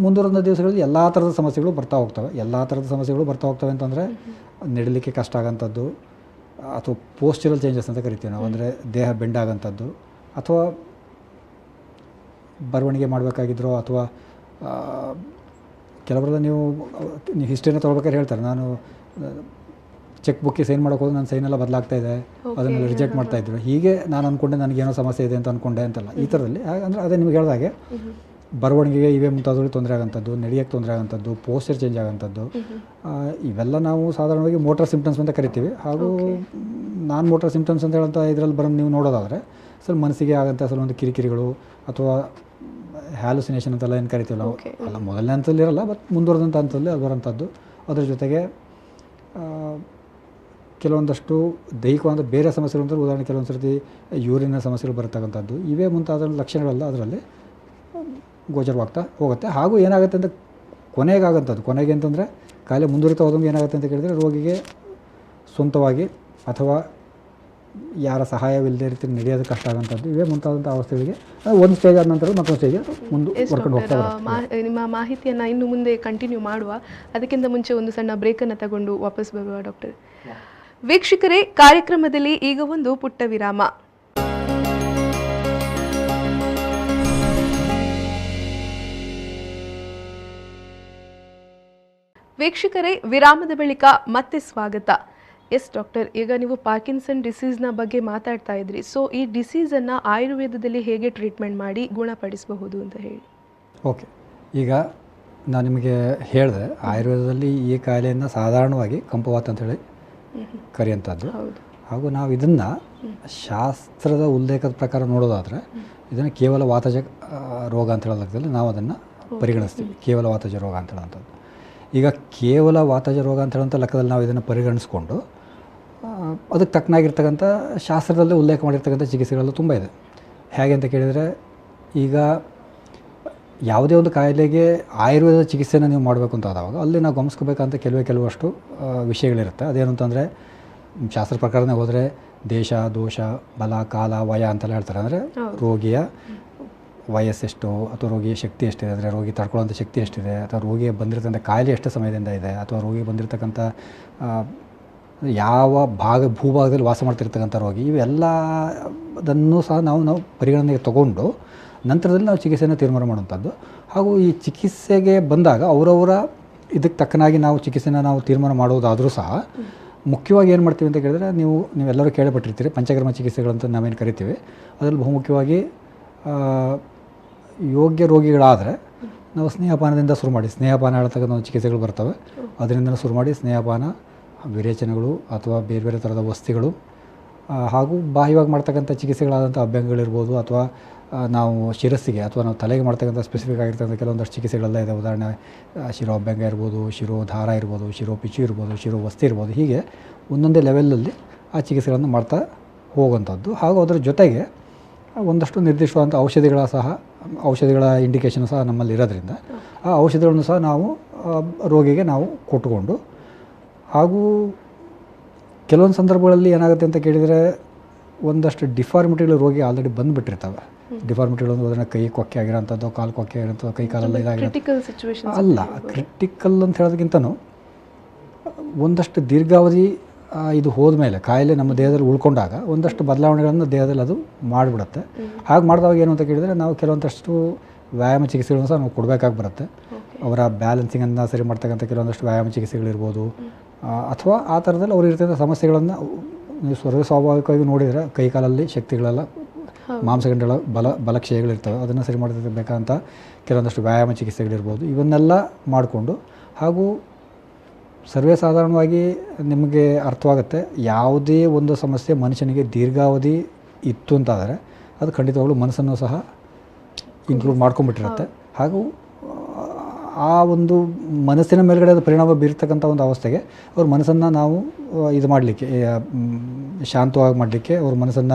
ಮುಂದುವರೆದ ದಿವಸಗಳಲ್ಲಿ ಎಲ್ಲ ಥರದ ಸಮಸ್ಯೆಗಳು ಬರ್ತಾ ಹೋಗ್ತವೆ. ಎಲ್ಲ ಥರದ ಸಮಸ್ಯೆಗಳು ಬರ್ತಾ ಹೋಗ್ತವೆ ಅಂತಂದರೆ ನಡಿಲಿಕ್ಕೆ ಕಷ್ಟ ಆಗೋಂಥದ್ದು ಅಥವಾ ಪೋಸ್ಚರಲ್ ಚೇಂಜಸ್ ಅಂತ ಕರಿತೀವಿ ನಾವು, ಅಂದರೆ ದೇಹ ಬೆಂಡಾಗೋಂಥದ್ದು ಅಥವಾ ಬರವಣಿಗೆ ಮಾಡಬೇಕಾಗಿದ್ರೋ ಅಥವಾ ಕೆಲವರೆಲ್ಲ ನೀವು ಹಿಸ್ಟ್ರಿನ ತೊಗೊಳ್ಬೇಕಾದ್ರೆ ಹೇಳ್ತಾರೆ, ನಾನು ಚೆಕ್ ಬುಕ್ಗೆ ಸೈನ್ ಮಾಡೋಕೆ ಹೋದ್ರೆ ನನ್ನ ಸೈನೆಲ್ಲ ಬದಲಾಗ್ತಾ ಇದೆ, ಅದನ್ನೆಲ್ಲ ರಿಜೆಕ್ಟ್ ಮಾಡ್ತಾಯಿದ್ರು, ಹೀಗೆ ನಾನು ಅಂದ್ಕೊಂಡೆ ನನಗೇನೋ ಸಮಸ್ಯೆ ಇದೆ ಅಂತ ಅಂದ್ಕೊಂಡೆ ಅಂತಲ್ಲ. ಈ ಥರದಲ್ಲಿ ಅಂದರೆ ಅದೇ ನಿಮ್ಗೆ ಹೇಳಿದಾಗೆ ಬರವಣಿಗೆಗೆ ಇವೇ ಮುಂತಾದವ್ರಿಗೆ ತೊಂದರೆ ಆಗೋಂಥದ್ದು, ನಡೆಯೋಕ್ಕೆ ತೊಂದರೆ ಆಗೋಂಥದ್ದು, ಪೋಸ್ಚರ್ ಚೇಂಜ್ ಆಗೋಂಥದ್ದು, ಇವೆಲ್ಲ ನಾವು ಸಾಧಾರಣವಾಗಿ ಮೋಟರ್ ಸಿಂಪ್ಟಮ್ಸ್ ಅಂತ ಕರಿತೀವಿ. ಹಾಗೂ ನಾನ್ ಮೋಟರ್ ಸಿಂಪ್ಟಮ್ಸ್ ಅಂತ ಹೇಳೋಂಥ ಇದರಲ್ಲಿ ಬರೋದು ನೀವು ನೋಡೋದಾದರೆ ಸ್ವಲ್ಪ ಮನಸ್ಸಿಗೆ ಆಗೋಂಥ ಕೆಲವೊಂದು ಕಿರಿಕಿರಿಗಳು ಅಥವಾ ಹ್ಯಾಲುಸಿನೇಷನ್ ಅಂತೆಲ್ಲ ಏನು ಕರಿತೀವಿ ನಾವು, ಅಲ್ಲ ಮೊದಲನೇ ಹಂತದಲ್ಲಿ ಇರಲ್ಲ, ಬಟ್ ಮುಂದುವರೆದಂಥ ಹಂತದಲ್ಲಿ ಅದು ಬರೋಂಥದ್ದು. ಅದ್ರ ಜೊತೆಗೆ ಕೆಲವೊಂದಷ್ಟು ದೈಹಿಕವಾದ ಬೇರೆ ಸಮಸ್ಯೆಗಳು ಅಂದರೆ ಉದಾಹರಣೆ ಕೆಲವೊಂದು ಸರ್ತಿ ಯೂರಿನ ಸಮಸ್ಯೆಗಳು ಬರ್ತಕ್ಕಂಥದ್ದು, ಇವೇ ಮುಂತಾದ ಲಕ್ಷಣಗಳೆಲ್ಲ ಅದರಲ್ಲಿ ಗೋಚರವಾಗ್ತಾ ಹೋಗುತ್ತೆ. ಹಾಗೂ ಏನಾಗುತ್ತೆ ಅಂತ ಕೊನೆಗೆ ಅಂತಂದರೆ ಕಾಯಿಲೆ ಮುಂದುವರಿತಾ ಹೋದಂಗೆ ಏನಾಗುತ್ತೆ ಅಂತ ಕೇಳಿದರೆ ರೋಗಿಗೆ ಸ್ವಂತವಾಗಿ ಅಥವಾ ಯಾರ ಸಹಾಯವಿಲ್ಲದೆ ರೀತಿ ನಡೆಯೋದು ಕಷ್ಟ ಆಗೋಂಥದ್ದು, ಇವೇ ಮುಂತಾದಂಥ ಅವಸ್ಥೆಗಳಿಗೆ ಒಂದು ಸ್ಟೇಜ್ ಆದ ನಂತರ ಮತ್ತೊಂದು ಸ್ಟೇಜ್ ಮುಂದುವರ್ಕೊಂಡು ಹೋಗ್ತಾರೆ. ನಿಮ್ಮ ಮಾಹಿತಿಯನ್ನು ಇನ್ನು ಮುಂದೆ ಕಂಟಿನ್ಯೂ ಮಾಡುವ, ಅದಕ್ಕಿಂತ ಮುಂಚೆ ಒಂದು ಸಣ್ಣ ಬ್ರೇಕನ್ನು ತಗೊಂಡು ವಾಪಸ್ ಬರುವ ಡಾಕ್ಟರ್. ವೀಕ್ಷಕರೇ, ಕಾರ್ಯಕ್ರಮದಲ್ಲಿ ಈಗ ಒಂದು ಪುಟ್ಟ ವಿರಾಮ. ವೀಕ್ಷಕರೇ, ವಿರಾಮದ ಬಳಿಕ ಮತ್ತೆ ಸ್ವಾಗತ. ಎಸ್ ಡಾಕ್ಟರ್, ಈಗ ನೀವು ಪಾರ್ಕಿನ್ಸನ್ ಡಿಸೀಸ್ನ ಬಗ್ಗೆ ಮಾತಾಡ್ತಾ ಇದ್ರಿ. ಸೊ ಈ ಡಿಸೀಸನ್ನು ಆಯುರ್ವೇದದಲ್ಲಿ ಹೇಗೆ ಟ್ರೀಟ್ಮೆಂಟ್ ಮಾಡಿ ಗುಣಪಡಿಸಬಹುದು ಅಂತ ಹೇಳಿ. ಓಕೆ, ಈಗ ನಾನು ನಿಮಗೆ ಹೇಳಿದೆ ಆಯುರ್ವೇದದಲ್ಲಿ ಈ ಕಾಯಿಲೆಯನ್ನು ಸಾಧಾರಣವಾಗಿ ಕಂಪವಾತ ಅಂತೇಳಿ ಕರೆಯುವಂಥದ್ದು. ಹಾಗೂ ನಾವು ಇದನ್ನು ಶಾಸ್ತ್ರದ ಉಲ್ಲೇಖದ ಪ್ರಕಾರ ನೋಡೋದಾದರೆ ಇದನ್ನು ಕೇವಲ ವಾತಜ ರೋಗ ಅಂತ ಹೇಳೋದಾಗ್ತದೆ, ನಾವು ಅದನ್ನು ಪರಿಗಣಿಸ್ತೀವಿ ಕೇವಲ ವಾತಜ ರೋಗ ಅಂತ ಹೇಳೋಂಥದ್ದು. ಈಗ ಕೇವಲ ವಾತಜ ರೋಗ ಅಂತ ಹೇಳೋಂಥ ಲೆಕ್ಕದಲ್ಲಿ ನಾವು ಇದನ್ನು ಪರಿಗಣಿಸ್ಕೊಂಡು ಅದಕ್ಕೆ ತಕ್ಕನಾಗಿರ್ತಕ್ಕಂಥ ಶಾಸ್ತ್ರದಲ್ಲೇ ಉಲ್ಲೇಖ ಮಾಡಿರ್ತಕ್ಕಂಥ ಚಿಕಿತ್ಸೆಗಳೆಲ್ಲ ತುಂಬ ಇದೆ. ಹೇಗೆ ಅಂತ ಕೇಳಿದರೆ, ಈಗ ಯಾವುದೇ ಒಂದು ಕಾಯಿಲೆಗೆ ಆಯುರ್ವೇದ ಚಿಕಿತ್ಸೆನ ನೀವು ಮಾಡಬೇಕು ಅಂತ ಆದಾಗ ಅಲ್ಲಿ ನಾವು ಗಮನಿಸ್ಕೋಬೇಕಂತ ಕೆಲವಷ್ಟು ವಿಷಯಗಳಿರುತ್ತೆ. ಅದೇನು ಅಂತಂದರೆ ಶಾಸ್ತ್ರ ಪ್ರಕಾರನೇ ಹೋದರೆ ದೇಶ, ದೋಷ, ಬಲ, ಕಾಲ, ವಯ ಅಂತೆಲ್ಲ ಹೇಳ್ತಾರೆ. ಅಂದರೆ ರೋಗಿಯ ವಯಸ್ಸೆಷ್ಟು ಅಥವಾ ರೋಗಿಯ ಶಕ್ತಿ ಎಷ್ಟಿದೆ, ಅಂದರೆ ರೋಗಿ ತಡ್ಕೊಳ್ಳೋಂಥ ಶಕ್ತಿ ಎಷ್ಟಿದೆ, ಅಥವಾ ರೋಗಿಗೆ ಬಂದಿರತಕ್ಕಂಥ ಕಾಯಿಲೆ ಎಷ್ಟು ಸಮಯದಿಂದ ಇದೆ, ಅಥವಾ ರೋಗಿಗೆ ಬಂದಿರತಕ್ಕಂಥ ಯಾವ ಭೂಭಾಗದಲ್ಲಿ ವಾಸ ಮಾಡ್ತಿರ್ತಕ್ಕಂಥ ರೋಗಿ, ಇವೆಲ್ಲದನ್ನು ಸಹ ನಾವು ಪರಿಗಣನೆಗೆ ತಗೊಂಡು ನಂತರದಲ್ಲಿ ನಾವು ಚಿಕಿತ್ಸೆಯನ್ನು ತೀರ್ಮಾನ ಮಾಡುವಂಥದ್ದು. ಹಾಗೂ ಈ ಚಿಕಿತ್ಸೆಗೆ ಬಂದಾಗ ಅವರವರ ಇದಕ್ಕೆ ತಕ್ಕನಾಗಿ ನಾವು ಚಿಕಿತ್ಸೆನ ನಾವು ತೀರ್ಮಾನ ಮಾಡೋದಾದರೂ ಸಹ ಮುಖ್ಯವಾಗಿ ಏನು ಮಾಡ್ತೀವಿ ಅಂತ ಕೇಳಿದ್ರೆ, ನೀವೆಲ್ಲರೂ ಕೇಳಿಪಟ್ಟಿರ್ತೀರಿ ಪಂಚಕರ್ಮ ಚಿಕಿತ್ಸೆಗಳಂತ ನಾವೇನು ಕರಿತೀವಿ. ಅದರಲ್ಲಿ ಬಹುಮುಖ್ಯವಾಗಿ ಯೋಗ್ಯ ರೋಗಿಗಳಾದರೆ ನಾವು ಸ್ನೇಹಪಾನದಿಂದ ಶುರು ಮಾಡಿ, ಸ್ನೇಹಪಾನ ಹೇಳ್ತಕ್ಕಂಥ ಒಂದು ಚಿಕಿತ್ಸೆಗಳು ಬರ್ತವೆ, ಅದರಿಂದ ಶುರು ಮಾಡಿ ಸ್ನೇಹಪಾನ, ವಿರೇಚನಗಳು ಅಥವಾ ಬೇರೆ ಬೇರೆ ಥರದ ವಸ್ತುಗಳು, ಹಾಗೂ ಬಾಹ್ಯವಾಗಿ ಮಾಡ್ತಕ್ಕಂಥ ಚಿಕಿತ್ಸೆಗಳಾದಂಥ ಅಭ್ಯಂಗಗಳಿರ್ಬೋದು, ಅಥವಾ ನಾವು ಶಿರಸ್ಸಿಗೆ ಅಥವಾ ನಾವು ತಲೆಗೆ ಮಾಡ್ತಕ್ಕಂಥ ಸ್ಪೆಸಿಫಿಕ್ ಆಗಿರ್ತಕ್ಕಂಥ ಕೆಲವೊಂದಷ್ಟು ಚಿಕಿತ್ಸೆಗಳೆಲ್ಲ ಇದೆ. ಉದಾಹರಣೆ ಶಿರೋಭ್ಯಂಗ ಇರ್ಬೋದು, ಶಿರೋಧಾರ ಇರ್ಬೋದು, ಶಿರೋಪಿಚು ಇರ್ಬೋದು, ಶಿರೋವಸ್ತಿ ಇರ್ಬೋದು, ಹೀಗೆ ಒಂದೊಂದೇ ಲೆವೆಲಲ್ಲಿ ಆ ಚಿಕಿತ್ಸೆಗಳನ್ನು ಮಾಡ್ತಾ ಹೋಗುವಂಥದ್ದು. ಹಾಗೂ ಅದರ ಜೊತೆಗೆ ಒಂದಷ್ಟು ನಿರ್ದಿಷ್ಟವಾದಂಥ ಔಷಧಿಗಳ ಇಂಡಿಕೇಷನ್ ಸಹ ನಮ್ಮಲ್ಲಿ ಇರೋದ್ರಿಂದ ಆ ಔಷಧಿಗಳನ್ನು ಸಹ ನಾವು ರೋಗಿಗೆ ನಾವು ಕೊಟ್ಟುಕೊಂಡು, ಹಾಗೂ ಕೆಲವೊಂದು ಸಂದರ್ಭಗಳಲ್ಲಿ ಏನಾಗುತ್ತೆ ಅಂತ ಕೇಳಿದರೆ ಒಂದಷ್ಟು ಡಿಫಾರ್ಮಿಟಿಗಳು ರೋಗಿ ಆಲ್ರೆಡಿ ಬಂದುಬಿಟ್ಟಿರ್ತವೆ. ಡಿಫಾರ್ಮಿಟಿಗಳು ಅಂದರೆ ಅದನ್ನು ಕೈ ಕೊಕ್ಕೆ ಆಗಿರೋಂಥದ್ದು, ಕಾಲು ಕೊಕ್ಕೆ ಆಗಿರೋಂಥದ್ದು, ಕೈ ಕಾಲೆಲ್ಲ ಇದಾಗಿರೋ ಅಲ್ಲ, ಕ್ರಿಟಿಕಲ್ ಅಂತ ಹೇಳೋದಕ್ಕಿಂತನೂ ಒಂದಷ್ಟು ದೀರ್ಘಾವಧಿ ಇದು ಹೋದ್ಮೇಲೆ ಕಾಯಿಲೆ ನಮ್ಮ ದೇಹದಲ್ಲಿ ಉಳ್ಕೊಂಡಾಗ ಒಂದಷ್ಟು ಬದಲಾವಣೆಗಳನ್ನು ದೇಹದಲ್ಲಿ ಅದು ಮಾಡಿಬಿಡುತ್ತೆ. ಹಾಗೆ ಮಾಡಿದಾಗ ಏನು ಅಂತ ಕೇಳಿದರೆ ನಾವು ಕೆಲವೊಂದಷ್ಟು ವ್ಯಾಯಾಮ ಚಿಕಿತ್ಸೆಗಳನ್ನು ಸಹ ನಾವು ಕೊಡಬೇಕಾಗಿ ಬರುತ್ತೆ. ಅವರ ಬ್ಯಾಲೆನ್ಸಿಂಗನ್ನು ಸರಿ ಮಾಡ್ತಕ್ಕಂಥ ಕೆಲವೊಂದಷ್ಟು ವ್ಯಾಯಾಮ ಚಿಕಿತ್ಸೆಗಳಿರ್ಬೋದು, ಅಥವಾ ಆ ಥರದಲ್ಲಿ ಅವ್ರು ಇರ್ತಕ್ಕಂಥ ಸಮಸ್ಯೆಗಳನ್ನು ನೀವು ಸ್ವಾಭಾವಿಕವಾಗಿ ನೋಡಿದರೆ ಕೈಕಾಲಲ್ಲಿ ಶಕ್ತಿಗಳೆಲ್ಲ ಮಾಂಸಖಂಡಗಳ ಬಲಕ್ಷಯಗಳಿರ್ತವೆ, ಅದನ್ನು ಸರಿ ಮಾಡಬೇಕಾದಂಥ ಕೆಲವೊಂದಷ್ಟು ವ್ಯಾಯಾಮ ಚಿಕಿತ್ಸೆಗಳಿರ್ಬೋದು, ಇವನ್ನೆಲ್ಲ ಮಾಡಿಕೊಂಡು, ಹಾಗೂ ಸರ್ವೇ ಸಾಧಾರಣವಾಗಿ ನಿಮಗೆ ಅರ್ಥವಾಗುತ್ತೆ ಯಾವುದೇ ಒಂದು ಸಮಸ್ಯೆ ಮನುಷ್ಯನಿಗೆ ದೀರ್ಘಾವಧಿ ಇತ್ತು ಅಂತಾದರೆ ಅದು ಖಂಡಿತವಾಗ್ಲೂ ಮನಸ್ಸನ್ನು ಸಹ ಇನ್ಕ್ಲೂಡ್ ಮಾಡ್ಕೊಂಡ್ಬಿಟ್ಟಿರುತ್ತೆ. ಹಾಗೂ ಆ ಒಂದು ಮನಸ್ಸಿನ ಮೇಲ್ಗಡೆ ಅದು ಪರಿಣಾಮ ಬೀರ್ತಕ್ಕಂಥ ಒಂದು ಅವಸ್ಥೆಗೆ ಅವ್ರ ಮನಸ್ಸನ್ನು ನಾವು ಇದು ಮಾಡಲಿಕ್ಕೆ, ಶಾಂತವಾಗಿ ಮಾಡಲಿಕ್ಕೆ, ಅವ್ರ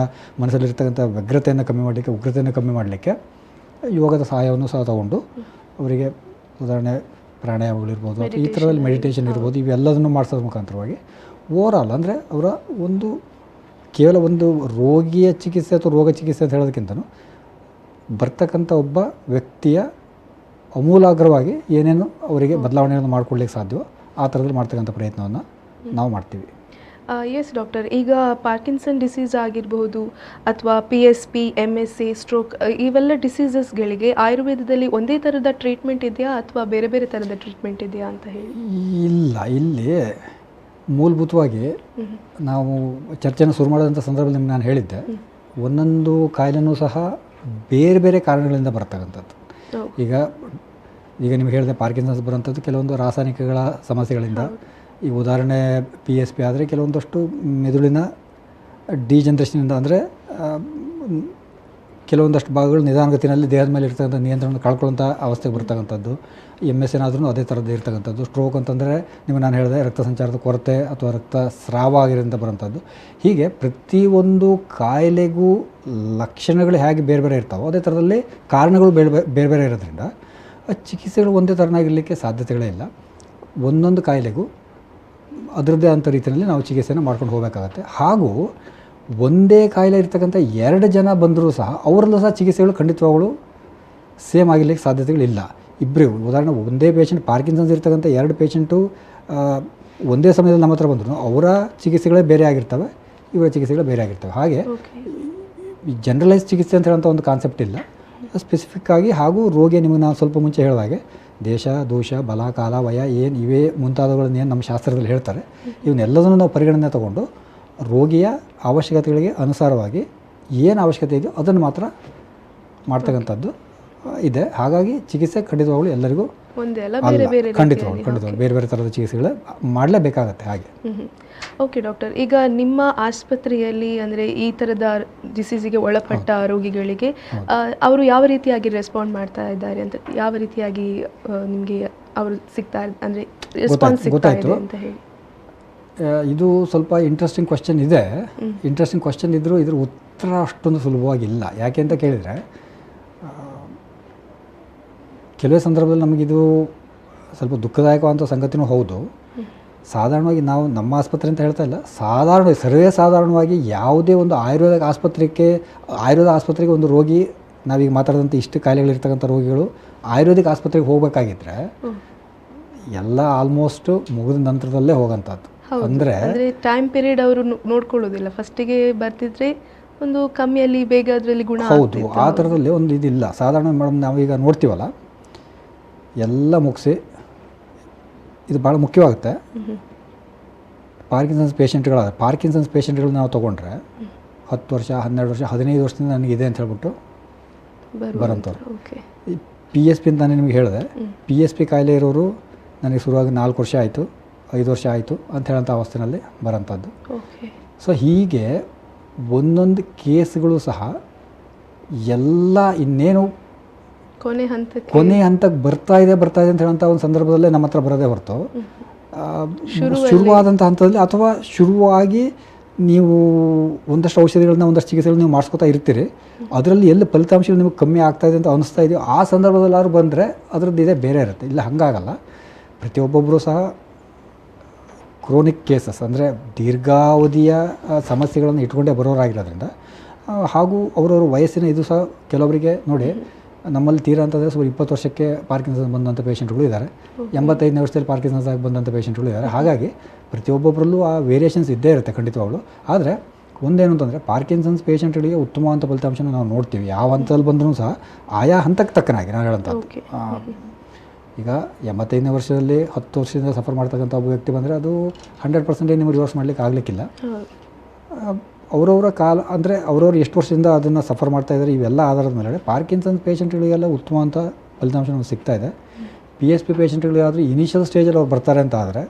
ಮನಸ್ಸಲ್ಲಿರ್ತಕ್ಕಂಥ ವ್ಯಗ್ರತೆಯನ್ನು ಕಮ್ಮಿ ಮಾಡಲಿಕ್ಕೆ, ಉಗ್ರತೆಯನ್ನು ಕಮ್ಮಿ ಮಾಡಲಿಕ್ಕೆ ಯೋಗದ ಸಹಾಯವನ್ನು ಸಹ ತಗೊಂಡು ಅವರಿಗೆ ಉದಾಹರಣೆ ಪ್ರಾಣಾಯಾಮಗಳಿರ್ಬೋದು, ಈ ಥರದಲ್ಲಿ ಮೆಡಿಟೇಷನ್ ಇರ್ಬೋದು, ಇವೆಲ್ಲದನ್ನು ಮಾಡಿಸೋದ್ರ ಮುಖಾಂತರವಾಗಿ ಓವರಾಲ್ ಅಂದರೆ ಅವರ ಒಂದು ಕೇವಲ ಒಂದು ರೋಗಿಯ ಚಿಕಿತ್ಸೆ ಅಥವಾ ರೋಗ ಚಿಕಿತ್ಸೆ ಅಂತ ಹೇಳೋದಕ್ಕಿಂತನೂ ಬರ್ತಕ್ಕಂಥ ಒಬ್ಬ ವ್ಯಕ್ತಿಯ ಅಮೂಲಾಗ್ರವಾಗಿ ಏನೇನು ಅವರಿಗೆ ಬದಲಾವಣೆಯನ್ನು ಮಾಡ್ಕೊಳ್ಳಿಕ್ಕೆ ಸಾಧ್ಯವೋ ಆ ಥರದಲ್ಲಿ ಮಾಡ್ತಕ್ಕಂಥ ಪ್ರಯತ್ನವನ್ನು ನಾವು ಮಾಡ್ತೀವಿ. ಎಸ್ ಡಾಕ್ಟರ್, ಈಗ ಪಾರ್ಕಿನ್ಸನ್ ಡಿಸೀಸ್ ಆಗಿರಬಹುದು ಅಥವಾ PSP, MSA, ಸ್ಟ್ರೋಕ್ ಇವೆಲ್ಲ ಡಿಸೀಸಸ್ಗಳಿಗೆ ಆಯುರ್ವೇದದಲ್ಲಿ ಒಂದೇ ಥರದ ಟ್ರೀಟ್ಮೆಂಟ್ ಇದೆಯಾ ಅಥವಾ ಬೇರೆ ಬೇರೆ ಥರದ ಟ್ರೀಟ್ಮೆಂಟ್ ಇದೆಯಾ ಅಂತ ಹೇಳಿ? ಇಲ್ಲ, ಇಲ್ಲಿ ಮೂಲಭೂತವಾಗಿ ನಾವು ಚರ್ಚೆನ ಶುರು ಮಾಡೋದಂಥ ಸಂದರ್ಭದಲ್ಲಿ ನಿಮ್ಗೆ ನಾನು ಹೇಳಿದ್ದೆ, ಒಂದೊಂದು ಕಾಯಿಲೆನೂ ಸಹ ಬೇರೆ ಬೇರೆ ಕಾರಣಗಳಿಂದ ಬರ್ತಕ್ಕಂಥದ್ದು. ಈಗ ನಿಮ್ಗೆ ಹೇಳಿದೆ ಪಾರ್ಕಿನ್ಸನ್ಸ್ ಬರೋಂಥದ್ದು ಕೆಲವೊಂದು ರಾಸಾಯನಿಕಗಳ ಸಮಸ್ಯೆಗಳಿಂದ. ಈ ಉದಾಹರಣೆ PSP ಆದರೆ ಕೆಲವೊಂದಷ್ಟು ಮೆದುಳಿನ ಡಿಜನರೇಷನಿಂದ, ಅಂದರೆ ಕೆಲವೊಂದಷ್ಟು ಭಾಗಗಳು ನಿಧಾನಗತಿನಲ್ಲಿ ದೇಹದ ಮೇಲೆ ಇರ್ತಕ್ಕಂಥ ನಿಯಂತ್ರಣ ಕಳ್ಕೊಳ್ಳೋಂಥ ಅವಸ್ಥೆಗೆ ಬರ್ತಕ್ಕಂಥದ್ದು. MS ಏನಾದ್ರೂ ಅದೇ ಥರದ್ದು ಇರ್ತಕ್ಕಂಥದ್ದು. ಸ್ಟ್ರೋಕ್ ಅಂತಂದರೆ ನಿಮಗೆ ನಾನು ಹೇಳಿದೆ ರಕ್ತ ಸಂಚಾರದ ಕೊರತೆ ಅಥವಾ ರಕ್ತ ಸ್ರಾವ ಆಗಿರೋದ್ರಿಂದ ಬರೋಂಥದ್ದು. ಹೀಗೆ ಪ್ರತಿಯೊಂದು ಕಾಯಿಲೆಗೂ ಲಕ್ಷಣಗಳು ಹೇಗೆ ಬೇರೆ ಬೇರೆ ಇರ್ತಾವೋ ಅದೇ ಥರದಲ್ಲಿ ಕಾರಣಗಳು ಬೇರೆ ಬೇರೆ ಇರೋದ್ರಿಂದ ಚಿಕಿತ್ಸೆಗಳು ಒಂದೇ ಥರನಾಗಿರಲಿಕ್ಕೆ ಸಾಧ್ಯತೆಗಳೇ ಇಲ್ಲ. ಒಂದೊಂದು ಕಾಯಿಲೆಗೂ ಅದರದ್ದೇ ಅಂಥ ರೀತಿಯಲ್ಲಿ ನಾವು ಚಿಕಿತ್ಸೆನ ಮಾಡ್ಕೊಂಡು ಹೋಗಬೇಕಾಗತ್ತೆ. ಹಾಗೂ ಒಂದೇ ಕಾಯಿಲೆ ಇರ್ತಕ್ಕಂಥ 2 ಜನ ಬಂದರೂ ಸಹ ಅವರಲ್ಲೂ ಸಹ ಚಿಕಿತ್ಸೆಗಳು ಖಂಡಿತವಾಗಲೂ ಸೇಮ್ ಆಗಿರಲಿಕ್ಕೆ ಸಾಧ್ಯತೆಗಳಿಲ್ಲ. ಇಬ್ಬರಿಗೂ ಉದಾಹರಣೆ ಒಂದೇ ಪೇಷಂಟ್ ಪಾರ್ಕಿನ್ಸನ್ಸ್ ಇರ್ತಕ್ಕಂಥ 2 ಪೇಷಂಟು ಒಂದೇ ಸಮಯದಲ್ಲಿ ನಮ್ಮ ಹತ್ರ ಬಂದರೂ ಅವರ ಚಿಕಿತ್ಸೆಗಳೇ ಬೇರೆ ಆಗಿರ್ತವೆ, ಇವರ ಚಿಕಿತ್ಸೆಗಳೇ ಬೇರೆ ಆಗಿರ್ತವೆ. ಹಾಗೆ ಈ ಜನರಲೈಸ್ ಚಿಕಿತ್ಸೆ ಅಂತ ಹೇಳೋಂಥ ಒಂದು ಕಾನ್ಸೆಪ್ಟ್ ಇಲ್ಲ, ಸ್ಪೆಸಿಫಿಕ್ ಆಗಿ. ಹಾಗೂ ರೋಗಿ ನಿಮಗೆ ನಾನು ಸ್ವಲ್ಪ ಮುಂಚೆ ಹೇಳಿದಾಗೆ ದೇಶ, ದೋಷ, ಬಲ, ಕಾಲ, ವಯ ಏನು ಇವೇ ಮುಂತಾದವುಗಳನ್ನ ಏನು ನಮ್ಮ ಶಾಸ್ತ್ರದಲ್ಲಿ ಹೇಳ್ತಾರೆ, ಇವನ್ನೆಲ್ಲದನ್ನು ನಾವು ಪರಿಗಣನೆ ತಗೊಂಡು ರೋಗಿಯ ಅವಶ್ಯಕತೆಗಳಿಗೆ ಅನುಸಾರವಾಗಿ ಏನು ಅವಶ್ಯಕತೆ ಇದೆಯೋ ಅದನ್ನು ಮಾತ್ರ ಮಾಡ್ತಕ್ಕಂಥದ್ದು ಇದೆ. ಹಾಗಾಗಿ ಚಿಕಿತ್ಸೆ ಖಂಡಿತವಾಗಲೂ ಎಲ್ಲರಿಗೂ ಖಂಡಿತವಾಗ್ಲು ಬೇರೆ ಬೇರೆ ಥರದ ಚಿಕಿತ್ಸೆಗಳು ಮಾಡಲೇಬೇಕಾಗತ್ತೆ. ಹಾಗೆ ಓಕೆ ಡಾಕ್ಟರ್, ಈಗ ನಿಮ್ಮ ಆಸ್ಪತ್ರೆಯಲ್ಲಿ ಅಂದರೆ ಈ ಥರದ ಡಿಸೀಸಿಗೆ ಒಳಪಟ್ಟ ರೋಗಿಗಳಿಗೆ ಅವರು ಯಾವ ರೀತಿಯಾಗಿ ರೆಸ್ಪಾಂಡ್ ಮಾಡ್ತಾ ಇದ್ದಾರೆ ಅಂತ, ಯಾವ ರೀತಿಯಾಗಿ ನಿಮಗೆ ಅವರು ಸಿಗ್ತಾ ಅಂದರೆ ರೆಸ್ಪಾನ್ಸ್ ಸಿಗ್ತಾ ಇದೆ ಅಂತ ಹೇಳಿ? ಇದು ಸ್ವಲ್ಪ ಇಂಟ್ರೆಸ್ಟಿಂಗ್ ಕ್ವಶನ್ ಇದೆ. ಇಂಟ್ರೆಸ್ಟಿಂಗ್ ಕ್ವಶನ್ ಇದ್ದರೂ ಇದ್ರ ಉತ್ತರ ಅಷ್ಟೊಂದು ಸುಲಭವಾಗಿಲ್ಲ. ಯಾಕೆ ಅಂತ ಕೇಳಿದರೆ, ಕೆಲವೇ ಸಂದರ್ಭದಲ್ಲಿ ನಮಗಿದು ಸ್ವಲ್ಪ ದುಃಖದಾಯಕವಾದಂಥ ಸಂಗತಿನೂ ಹೌದು. ಸಾಧಾರಣವಾಗಿ ನಾವು ನಮ್ಮ ಆಸ್ಪತ್ರೆ ಅಂತ ಹೇಳ್ತಾ ಇಲ್ಲ, ಸರ್ವೇ ಸಾಧಾರಣವಾಗಿ ಯಾವುದೇ ಒಂದು ಆಯುರ್ವೇದ ಆಸ್ಪತ್ರೆಗೆ ಒಂದು ರೋಗಿ, ನಾವೀಗ ಮಾತಾಡಿದಂಥ ಇಷ್ಟು ಕಾಯಿಲೆಗಳಿರ್ತಕ್ಕಂಥ ರೋಗಿಗಳು ಆಯುರ್ವೇದಿಕ್ ಆಸ್ಪತ್ರೆಗೆ ಹೋಗಬೇಕಾಗಿದ್ದರೆ ಎಲ್ಲ ಆಲ್ಮೋಸ್ಟ್ ಮುಗಿದ ನಂತರದಲ್ಲೇ ಹೋಗೋಂಥದ್ದು. ಅಂದರೆ ಟೈಮ್ ಪೀರಿಯಡ್ ಅವರು ನೋಡ್ಕೊಳ್ಳೋದಿಲ್ಲ, ಫಸ್ಟಿಗೆ ಬರ್ತಿದ್ರೆ ಒಂದು ಕಮ್ಮಿಯಲ್ಲಿ ಬೇಗ ಅದರಲ್ಲಿ ಗುಣ. ಹೌದು, ಆ ಥರದಲ್ಲಿ ಒಂದು ಇದಿಲ್ಲ. ಸಾಧಾರಣ ಮೇಡಮ್ ನಾವೀಗ ನೋಡ್ತೀವಲ್ಲ, ಎಲ್ಲ ಮುಗಿಸಿ ಇದು ಭಾಳ ಮುಖ್ಯವಾಗುತ್ತೆ. ಪಾರ್ಕಿನ್ಸನ್ಸ್ ಪೇಷಂಟ್ಗಳು ನಾವು ತೊಗೊಂಡ್ರೆ 10 ವರ್ಷ, 12 ವರ್ಷ, 15 ವರ್ಷದಿಂದ ನನಗಿದೆ ಅಂತ ಹೇಳ್ಬಿಟ್ಟು ಬರೋಂಥವ್ರು. ಈ PSP ಅಂತ ನಾನು ನಿಮಗೆ ಹೇಳಿದೆ, PSP ಕಾಯಿಲೆ ಇರೋರು ನನಗೆ ಶುರುವಾಗಿ 4 ವರ್ಷ ಆಯಿತು, 5 ವರ್ಷ ಆಯಿತು ಅಂತ ಹೇಳೋಂಥ ಅವಸ್ಥೆಯಲ್ಲಿ ಬರೋಂಥದ್ದು. ಸೊ ಹೀಗೆ ಒಂದೊಂದು ಕೇಸ್ಗಳು ಸಹ ಎಲ್ಲ ಇನ್ನೇನು ಕೊನೆ ಹಂತಕ್ಕೆ ಬರ್ತಾ ಇದೆ ಅಂತ ಹೇಳೋಂಥ ಒಂದು ಸಂದರ್ಭದಲ್ಲೇ ನಮ್ಮ ಹತ್ರ ಬರೋದೇ ಹೊರತು, ಶುರುವಾದಂಥ ಹಂತದಲ್ಲಿ ಅಥವಾ ಶುರುವಾಗಿ ನೀವು ಒಂದಷ್ಟು ಔಷಧಿಗಳನ್ನ, ಒಂದಷ್ಟು ಚಿಕಿತ್ಸೆಗಳು ನೀವು ಮಾಡಿಸ್ಕೊತಾ ಇರ್ತೀರಿ, ಅದರಲ್ಲಿ ಎಲ್ಲಿ ಫಲಿತಾಂಶಗಳು ನಿಮಗೆ ಕಮ್ಮಿ ಆಗ್ತಾ ಇದೆ ಅಂತ ಅನಿಸ್ತಾ ಇದೆಯೋ ಆ ಸಂದರ್ಭದಲ್ಲಿ ಯಾರು ಬಂದರೆ ಅದರದ್ದು ಇದೇ ಬೇರೆ ಇರುತ್ತೆ. ಇಲ್ಲ, ಹಾಗಾಗಲ್ಲ. ಪ್ರತಿಯೊಬ್ಬೊಬ್ಬರು ಸಹ ಕ್ರೋನಿಕ್ ಕೇಸಸ್ ಅಂದರೆ ದೀರ್ಘಾವಧಿಯ ಸಮಸ್ಯೆಗಳನ್ನು ಇಟ್ಕೊಂಡೇ ಬರೋರಾಗಿರೋದ್ರಿಂದ, ಹಾಗೂ ಅವರವ್ರ ವಯಸ್ಸಿನ ಇದು ಸಹ ಕೆಲವರಿಗೆ ನೋಡಿ, ನಮ್ಮಲ್ಲಿ ತೀರಾ ಅಂತಂದರೆ ಸುಮಾರು 20 ವರ್ಷಕ್ಕೆ ಪಾರ್ಕಿನ್ಸನ್ಸ್ ಬಂದಂಥ ಪೇಷಂಟ್ಗಳು ಇದ್ದಾರೆ, 85ನೇ ವರ್ಷದಲ್ಲಿ ಪಾರ್ಕಿನ್ಸನ್ಸ್ ಆಗಿ ಬಂದಂಥ ಪೇಷಂಟ್ಗಳು ಇದ್ದಾರೆ. ಹಾಗಾಗಿ ಪ್ರತಿಯೊಬ್ಬೊಬ್ಬರಲ್ಲೂ ಆ ವೇರಿಯೇಷನ್ಸ್ ಇದ್ದೇ ಇರುತ್ತೆ ಖಂಡಿತವಾಗ್ಲು. ಆದರೆ ಒಂದೇನು ಅಂತಂದರೆ ಪಾರ್ಕಿನ್ಸನ್ಸ್ ಪೇಷಂಟ್ಗಳಿಗೆ ಉತ್ತಮವಾದ ಫಲಿತಾಂಶನ ನಾವು ನೋಡ್ತೀವಿ. ಯಾವ ಹಂತದಲ್ಲಿ ಬಂದರೂ ಸಹ ಆಯಾ ಹಂತಕ್ಕೆ ತಕ್ಕನಾಗಿ ನಾನು ಹೇಳೋಂಥದ್ದು. ಈಗ 85ನೇ ವರ್ಷದಲ್ಲಿ 10 ವರ್ಷದಿಂದ ಸಫರ್ ಮಾಡ್ತಕ್ಕಂಥ ಒಬ್ಬ ವ್ಯಕ್ತಿ ಬಂದರೆ ಅದು 100% ನಿಮಗೆ ರಿವರ್ಸ್ ಮಾಡಲಿಕ್ಕೆ ಆಗಲಿಕ್ಕಿಲ್ಲ. ಅವರವರ ಕಾಲ ಅಂದರೆ ಅವರವ್ರು ಎಷ್ಟು ವರ್ಷದಿಂದ ಅದನ್ನು ಸಫರ್ ಮಾಡ್ತಾಯಿದ್ದಾರೆ, ಇವೆಲ್ಲ ಆಧಾರದ ಮೇಲೆ ಪಾರ್ಕಿನ್ಸನ್ಸ್ ಪೇಷಂಟ್ಗಳಿಗೆಲ್ಲ ಉತ್ತಮ ಅಂತ ಫಲಿತಾಂಶ ನಮಗೆ ಸಿಗ್ತಾ ಇದೆ. PSP ಪೇಷಂಟ್ಗಳಿಗಾದರೂ ಇನಿಷಿಯಲ್ ಸ್ಟೇಜಲ್ಲಿ ಅವ್ರು ಬರ್ತಾರೆ ಅಂತ ಆದರೆ,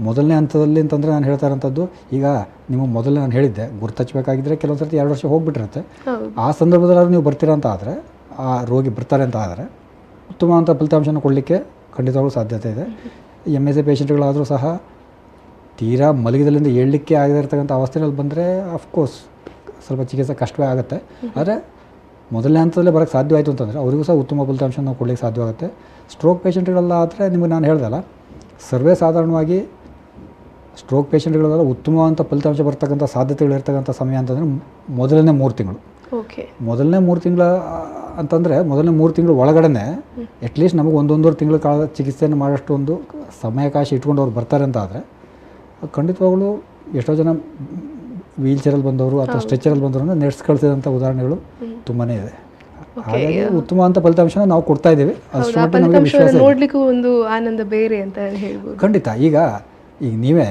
ಮೊದಲನೇ ಹಂತದಲ್ಲಿ ಅಂತಂದರೆ ನಾನು ಹೇಳ್ತಾ ಇರೋಂಥದ್ದು, ಈಗ ನಿಮಗೆ ಮೊದಲೇ ನಾನು ಹೇಳಿದ್ದೆ, ಗುರ್ತಚ್ಚಬೇಕಾಗಿದ್ದರೆ ಕೆಲವೊಂದು ಸರ್ತಿ 2 ವರ್ಷ ಹೋಗ್ಬಿಟ್ಟಿರುತ್ತೆ. ಆ ಸಂದರ್ಭದಲ್ಲಿ ನೀವು ಬರ್ತೀರಾ ಅಂತ ಆದರೆ ಆ ರೋಗಿ ಬರ್ತಾರೆ ಅಂತ ಆದರೆ ಉತ್ತಮವಾದಂಥ ಫಲಿತಾಂಶನ ಕೊಡಲಿಕ್ಕೆ ಖಂಡಿತವಾಗ್ಲೂ ಸಾಧ್ಯತೆ ಇದೆ. MSA ಪೇಷಂಟ್ಗಳಾದರೂ ಸಹ ತೀರಾ ಮಲಗಿದಲ್ಲಿಂದ ಏಳಲಿಕ್ಕೆ ಆಗದೇ ಇರ್ತಕ್ಕಂಥ ಅವಸ್ಥೆಯಲ್ಲಿ ಬಂದರೆ ಅಫ್ಕೋರ್ಸ್ ಸ್ವಲ್ಪ ಚಿಕಿತ್ಸೆ ಕಷ್ಟವೇ ಆಗುತ್ತೆ. ಆದರೆ ಮೊದಲನೇ ಹಂತದಲ್ಲೇ ಬರೋಕ್ಕೆ ಸಾಧ್ಯವಾಯಿತು ಅಂತಂದರೆ ಅವರಿಗೂ ಸಹ ಉತ್ತಮ ಫಲಿತಾಂಶ ನಾವು ಕೊಡಲಿಕ್ಕೆ ಸಾಧ್ಯವಾಗುತ್ತೆ. ಸ್ಟ್ರೋಕ್ ಪೇಷಂಟ್ಗಳೆಲ್ಲ ಆದರೆ ನಿಮಗೆ ನಾನು ಹೇಳ್ದಲ್ಲ, ಸರ್ವೇ ಸಾಧಾರಣವಾಗಿ ಸ್ಟ್ರೋಕ್ ಪೇಷಂಟ್ಗಳೆಲ್ಲ ಉತ್ತಮವಾದಂಥ ಫಲಿತಾಂಶ ಬರ್ತಕ್ಕಂಥ ಸಾಧ್ಯತೆಗಳಿರ್ತಕ್ಕಂಥ ಸಮಯ ಅಂತಂದರೆ ಮೊದಲನೇ 3 ತಿಂಗಳು. ಓಕೆ, ಮೊದಲನೇ 3 ತಿಂಗಳ ಅಂತಂದರೆ ಮೊದಲನೇ 3 ತಿಂಗಳು ಒಳಗಡೆ ಅಟ್ಲೀಸ್ಟ್ ನಮಗೆ 1.5 ತಿಂಗಳ ಕಾಲ ಚಿಕಿತ್ಸೆಯನ್ನು ಮಾಡೋಷ್ಟು ಒಂದು ಸಮಯಾವಕಾಶ ಇಟ್ಕೊಂಡು ಅವ್ರು ಬರ್ತಾರೆ ಅಂತ ಆದರೆ ಖಂಡಿತವಾಗ್ಲೂ ಎಷ್ಟೋ ಜನ ವೀಲ್ ಚೇರಲ್ಲಿ ಬಂದವರು ಅಥವಾ ಸ್ಟ್ರೆಚರಲ್ಲಿ ಬಂದವರನ್ನ ನೆಡ್ಸ್ ಕಳಿಸಿದಂಥ ಉದಾಹರಣೆಗಳು ತುಂಬಾ ಇದೆ. ಹಾಗಾಗಿ ಉತ್ತಮವಾದಂಥ ಫಲಿತಾಂಶನ ನಾವು ಕೊಡ್ತಾ ಇದ್ದೀವಿ. ಅಷ್ಟು ಮಟ್ಟಿಗೆ ನಮಗೆ ವಿಶ್ವಾಸ ಇದೆ. ನೋಡ್ಲಿಕ್ಕೂ ಒಂದು ಆನಂದ ಬೇರೆ ಅಂತ ಹೇಳ್ಬೋದು. ಖಂಡಿತ. ಈಗ ನೀವೇ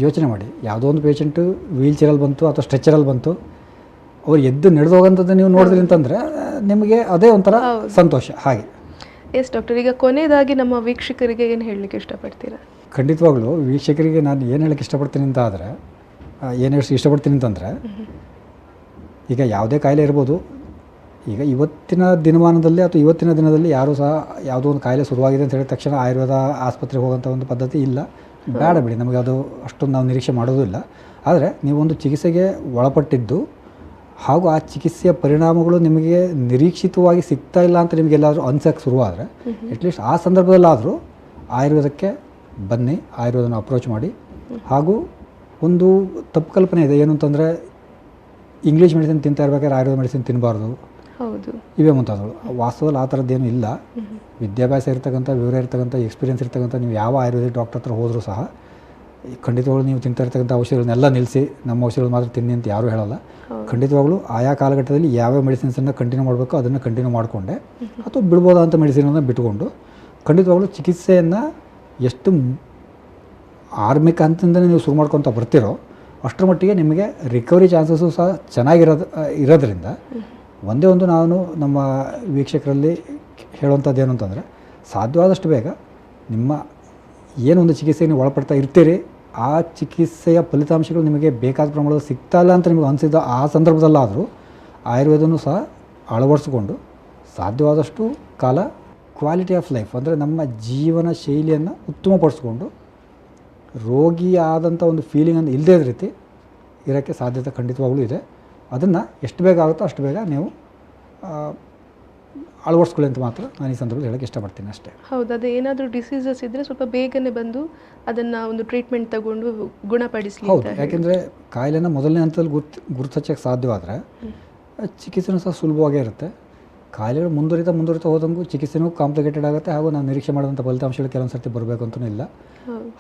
ಯೋಚನೆ ಮಾಡಿ, ಯಾವುದೋ ಒಂದು ಪೇಷಂಟು ವೀಲ್ ಚೇರಲ್ಲಿ ಬಂತು ಅಥವಾ ಸ್ಟ್ರೆಚರಲ್ಲಿ ಬಂತು, ಅವ್ರು ಎದ್ದು ನಡೆದೋಗಂಥದ್ದು ನೀವು ನೋಡಿದ್ರಿ ಅಂತಂದರೆ ನಿಮಗೆ ಅದೇ ಒಂಥರ ಸಂತೋಷ. ಹಾಗೆ ಎಸ್ ಡಾಕ್ಟರ್, ಈಗ ಕೊನೆಯದಾಗಿ ನಮ್ಮ ವೀಕ್ಷಕರಿಗೆ ಏನು ಹೇಳಲಿಕ್ಕೆ ಇಷ್ಟಪಡ್ತೀರಾ? ಖಂಡಿತವಾಗ್ಲೂ ವೀಕ್ಷಕರಿಗೆ ನಾನು ಏನು ಹೇಳಕ್ಕೆ ಇಷ್ಟಪಡ್ತೀನಿ ಅಂತ ಆದರೆ ಇಷ್ಟಪಡ್ತೀನಿ ಅಂತಂದರೆ, ಈಗ ಯಾವುದೇ ಕಾಯಿಲೆ ಇರ್ಬೋದು, ಈಗ ಇವತ್ತಿನ ದಿನಮಾನದಲ್ಲಿ ಅಥವಾ ಇವತ್ತಿನ ದಿನದಲ್ಲಿ ಯಾರೂ ಸಹ ಯಾವುದೋ ಒಂದು ಕಾಯಿಲೆ ಶುರುವಾಗಿದೆ ಅಂತ ಹೇಳಿದ ತಕ್ಷಣ ಆಯುರ್ವೇದ ಆಸ್ಪತ್ರೆಗೆ ಹೋಗೋಂಥ ಒಂದು ಪದ್ಧತಿ ಇಲ್ಲ. ಬೇಡ ಬಿಡಿ, ನಮಗೆ ಅದು ಅಷ್ಟೊಂದು ನಾವು ನಿರೀಕ್ಷೆ ಮಾಡೋದು ಇಲ್ಲ. ಆದರೆ ನೀವೊಂದು ಚಿಕಿತ್ಸೆಗೆ ಒಳಪಟ್ಟಿದ್ದು ಹಾಗೂ ಆ ಚಿಕಿತ್ಸೆಯ ಪರಿಣಾಮಗಳು ನಿಮಗೆ ನಿರೀಕ್ಷಿತವಾಗಿ ಸಿಗ್ತಾ ಇಲ್ಲ ಅಂತ ನಿಮಗೆಲ್ಲಾದರೂ ಅನ್ಸೋಕ್ಕೆ ಶುರುವಾದರೆ ಅಟ್ಲೀಸ್ಟ್ ಆ ಸಂದರ್ಭದಲ್ಲಾದರೂ ಆಯುರ್ವೇದಕ್ಕೆ ಬನ್ನಿ, ಆಯುರ್ವೇದನ ಅಪ್ರೋಚ್ ಮಾಡಿ. ಹಾಗೂ ಒಂದು ತಪ್ಪು ಕಲ್ಪನೆ ಇದೆ, ಏನು ಅಂತಂದರೆ ಇಂಗ್ಲೀಷ್ ಮೆಡಿಸಿನ್ ತಿಂತಾ ಇರಬೇಕಾದ್ರೆ ಆಯುರ್ವೇದ ಮೆಡಿಸಿನ್ ತಿನ್ನಬಾರ್ದು, ಹೌದು, ಇವೇ ಮುಂತಾದವು. ವಾಸ್ತವದಲ್ಲಿ ಆ ಥರದ್ದೇನೂ ಇಲ್ಲ. ವಿದ್ಯಾಭ್ಯಾಸ ಇರ್ತಕ್ಕಂಥ, ವಿವರ ಇರ್ತಕ್ಕಂಥ, ಎಕ್ಸ್ಪೀರಿಯನ್ಸ್ ಇರ್ತಕ್ಕಂಥ ನೀವು ಯಾವ ಆಯುರ್ವೇದಿಕ್ ಡಾಕ್ಟರ್ ಹತ್ರ ಹೋದರೂ ಸಹ ಖಂಡಿತವಾಗ್ಲೂ ನೀವು ತಿಂತಾ ಇರ್ತಕ್ಕಂಥ ಔಷಧಿಗಳನ್ನೆಲ್ಲ ನಿಲ್ಲಿಸಿ ನಮ್ಮ ಔಷಧಿಗಳು ಮಾತ್ರ ತಿನ್ನಿ ಅಂತ ಯಾರೂ ಹೇಳಲ್ಲ. ಖಂಡಿತವಾಗ್ಲೂ ಆಯಾ ಕಾಲಘಟ್ಟದಲ್ಲಿ ಯಾವ್ಯಾವ ಮೆಡಿಸಿನ್ಸನ್ನು ಕಂಟಿನ್ಯೂ ಮಾಡಬೇಕು ಅದನ್ನು ಕಂಟಿನ್ಯೂ ಮಾಡಿಕೊಂಡೆ ಅಥವಾ ಬಿಡ್ಬೋದಂಥ ಮೆಡಿಸಿನನ್ನು ಬಿಟ್ಟುಕೊಂಡು ಖಂಡಿತವಾಗ್ಲೂ ಚಿಕಿತ್ಸೆಯನ್ನು ಎಷ್ಟು ಆರಂಭಿಕ ಹಂತದಿಂದಲೇ ನೀವು ಶುರು ಮಾಡ್ಕೊತ ಬರ್ತಿರೋ ಅಷ್ಟರ ಮಟ್ಟಿಗೆ ನಿಮಗೆ ರಿಕವರಿ ಚಾನ್ಸಸ್ಸು ಸಹ ಇರೋದ್ರಿಂದ ಒಂದೇ ಒಂದು ನಾನು ನಮ್ಮ ವೀಕ್ಷಕರಲ್ಲಿ ಹೇಳುವಂಥದ್ದು ಏನು ಅಂತಂದರೆ, ಸಾಧ್ಯವಾದಷ್ಟು ಬೇಗ ನಿಮ್ಮ ಏನೊಂದು ಚಿಕಿತ್ಸೆಗೆ ನೀವು ಒಳಪಡ್ತಾ ಇರ್ತೀರಿ ಆ ಚಿಕಿತ್ಸೆಯ ಫಲಿತಾಂಶಗಳು ನಿಮಗೆ ಬೇಕಾದ ಪ್ರಮಾಣದಲ್ಲಿ ಸಿಗ್ತಾ ಇಲ್ಲ ಅಂತ ನಿಮಗೆ ಅನಿಸಿದ ಆ ಸಂದರ್ಭದಲ್ಲಾದರೂ ಆಯುರ್ವೇದನೂ ಸಹ ಅಳವಡಿಸಿಕೊಂಡು ಸಾಧ್ಯವಾದಷ್ಟು ಕಾಲ ಕ್ವಾಲಿಟಿ ಆಫ್ ಲೈಫ್ ಅಂದರೆ ನಮ್ಮ ಜೀವನ ಶೈಲಿಯನ್ನು ಉತ್ತಮಪಡಿಸ್ಕೊಂಡು ರೋಗಿ ಆದಂಥ ಒಂದು ಫೀಲಿಂಗನ್ನು ಇಲ್ಲದೇ ರೀತಿ ಇರೋಕ್ಕೆ ಸಾಧ್ಯತೆ ಖಂಡಿತವಾಗ್ಲೂ ಇದೆ. ಅದನ್ನು ಎಷ್ಟು ಬೇಗ ಆಗುತ್ತೋ ಅಷ್ಟು ಬೇಗ ನೀವು ಅಳವಡಿಸ್ಕೊಳ್ಳಿ ಅಂತ ಮಾತ್ರ ನಾನು ಈ ಸಂದರ್ಭದಲ್ಲಿ ಹೇಳೋಕ್ಕೆ ಇಷ್ಟಪಡ್ತೀನಿ ಅಷ್ಟೇ. ಹೌದು, ಅದು ಏನಾದರೂ ಡಿಸೀಸಸ್ ಇದ್ದರೆ ಸ್ವಲ್ಪ ಬೇಗನೆ ಬಂದು ಅದನ್ನು ಒಂದು ಟ್ರೀಟ್ಮೆಂಟ್ ತಗೊಂಡು ಗುಣಪಡಿಸಲಿ. ಹೌದು, ಯಾಕೆಂದರೆ ಕಾಯಿಲೆನ ಮೊದಲನೇ ಹಂತದಲ್ಲಿ ಗುರುತಿಸೋಕ್ಕೆ ಸಾಧ್ಯವಾದರೆ ಚಿಕಿತ್ಸೆನೂ ಸಹ ಸುಲಭವಾಗೇ ಇರುತ್ತೆ. ಕಾಯಿಲೆಗಳು ಮುಂದುವರಿತಾ ಹೋದಂಗೂ ಚಿಕಿತ್ಸೆನೂ ಕಾಂಪ್ಲಿಕೇಟೆಡ್ ಆಗುತ್ತೆ. ಹಾಗೂ ನಾವು ನಿರೀಕ್ಷೆ ಮಾಡಿದಂಥ ಫಲಿತಾಂಶಗಳು ಕೆಲವೊಂದು ಸರ್ತಿ ಬರಬೇಕು ಅಂತಲೂ ಇಲ್ಲ.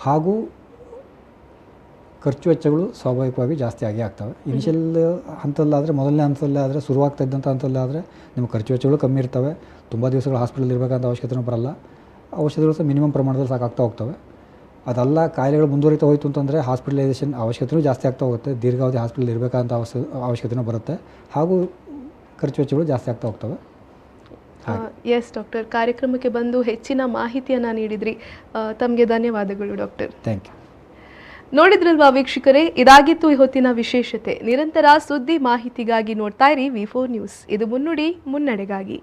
ಹಾಗೂ ಖರ್ಚು ವೆಚ್ಚಗಳು ಸ್ವಾಭಾವಿಕವಾಗಿ ಜಾಸ್ತಿ ಆಗೇ ಆಗ್ತವೆ. ಇನಿಷಿಯಲ್ ಹಂತದಲ್ಲಾದರೆ, ಮೊದಲನೇ ಹಂತದಲ್ಲಾದರೆ, ಶುರುವಾಗ್ತಾ ಇದ್ದಂಥ ಹಂತದಲ್ಲಾದರೆ ನಿಮ್ಮ ಖರ್ಚು ವೆಚ್ಚಗಳು ಕಮ್ಮಿ ಇರ್ತವೆ. ತುಂಬ ದಿವಸಗಳು ಹಾಸ್ಪಿಟಲ್ ಇರಬೇಕಂತ ಅವಶ್ಯಕತೆಯೂ ಬರಲ್ಲ. ಔಷಧಿಗಳು ಸಹ ಮಿನಿಮಮ್ ಪ್ರಮಾಣದಲ್ಲಿ ಸಾಕಾಗ್ತಾ ಹೋಗ್ತವೆ. ಅದಲ್ಲ, ಕಾಯಿಲೆಗಳು ಮುಂದುವರಿತಾ ಹೋಯಿತು ಅಂತಂದರೆ ಹಾಸ್ಪಿಟಲೈಸೇಷನ್ ಅವಶ್ಯಕತೆಯೂ ಜಾಸ್ತಿ ಆಗ್ತಾ ಹೋಗುತ್ತೆ. ದೀರ್ಘಾವಧಿ ಹಾಸ್ಪಿಟಲ್ ಇರಬೇಕಂತ ಅವಶ್ಯಕತೆಯೂ ಬರುತ್ತೆ. ಹಾಗೂ ಖರ್ಚು ವೆಚ್ಚಗಳು ಜಾಸ್ತಿ ಆಗ್ತಾ ಹೋಗ್ತವೆ. ಎಸ್ ಡಾಕ್ಟರ್, ಕಾರ್ಯಕ್ರಮಕ್ಕೆ ಬಂದು ಹೆಚ್ಚಿನ ಮಾಹಿತಿಯನ್ನು ನೀಡಿದ್ರಿ. ತಮಗೆ ಧನ್ಯವಾದಗಳು ಡಾಕ್ಟರ್. Thank you. ನೋಡಿದ್ರಲ್ವಾ ವೀಕ್ಷಕರೇ, ಇದಾಗಿತ್ತು ಈ ಹೊತ್ತಿನ ವಿಶೇಷತೆ. ನಿರಂತರ ಸುದ್ದಿ ಮಾಹಿತಿಗಾಗಿ ನೋಡ್ತಾ ಇರಿ V4 ನ್ಯೂಸ್. ಇದು ಮುನ್ನುಡಿ ಮುನ್ನಡೆಗಾಗಿ.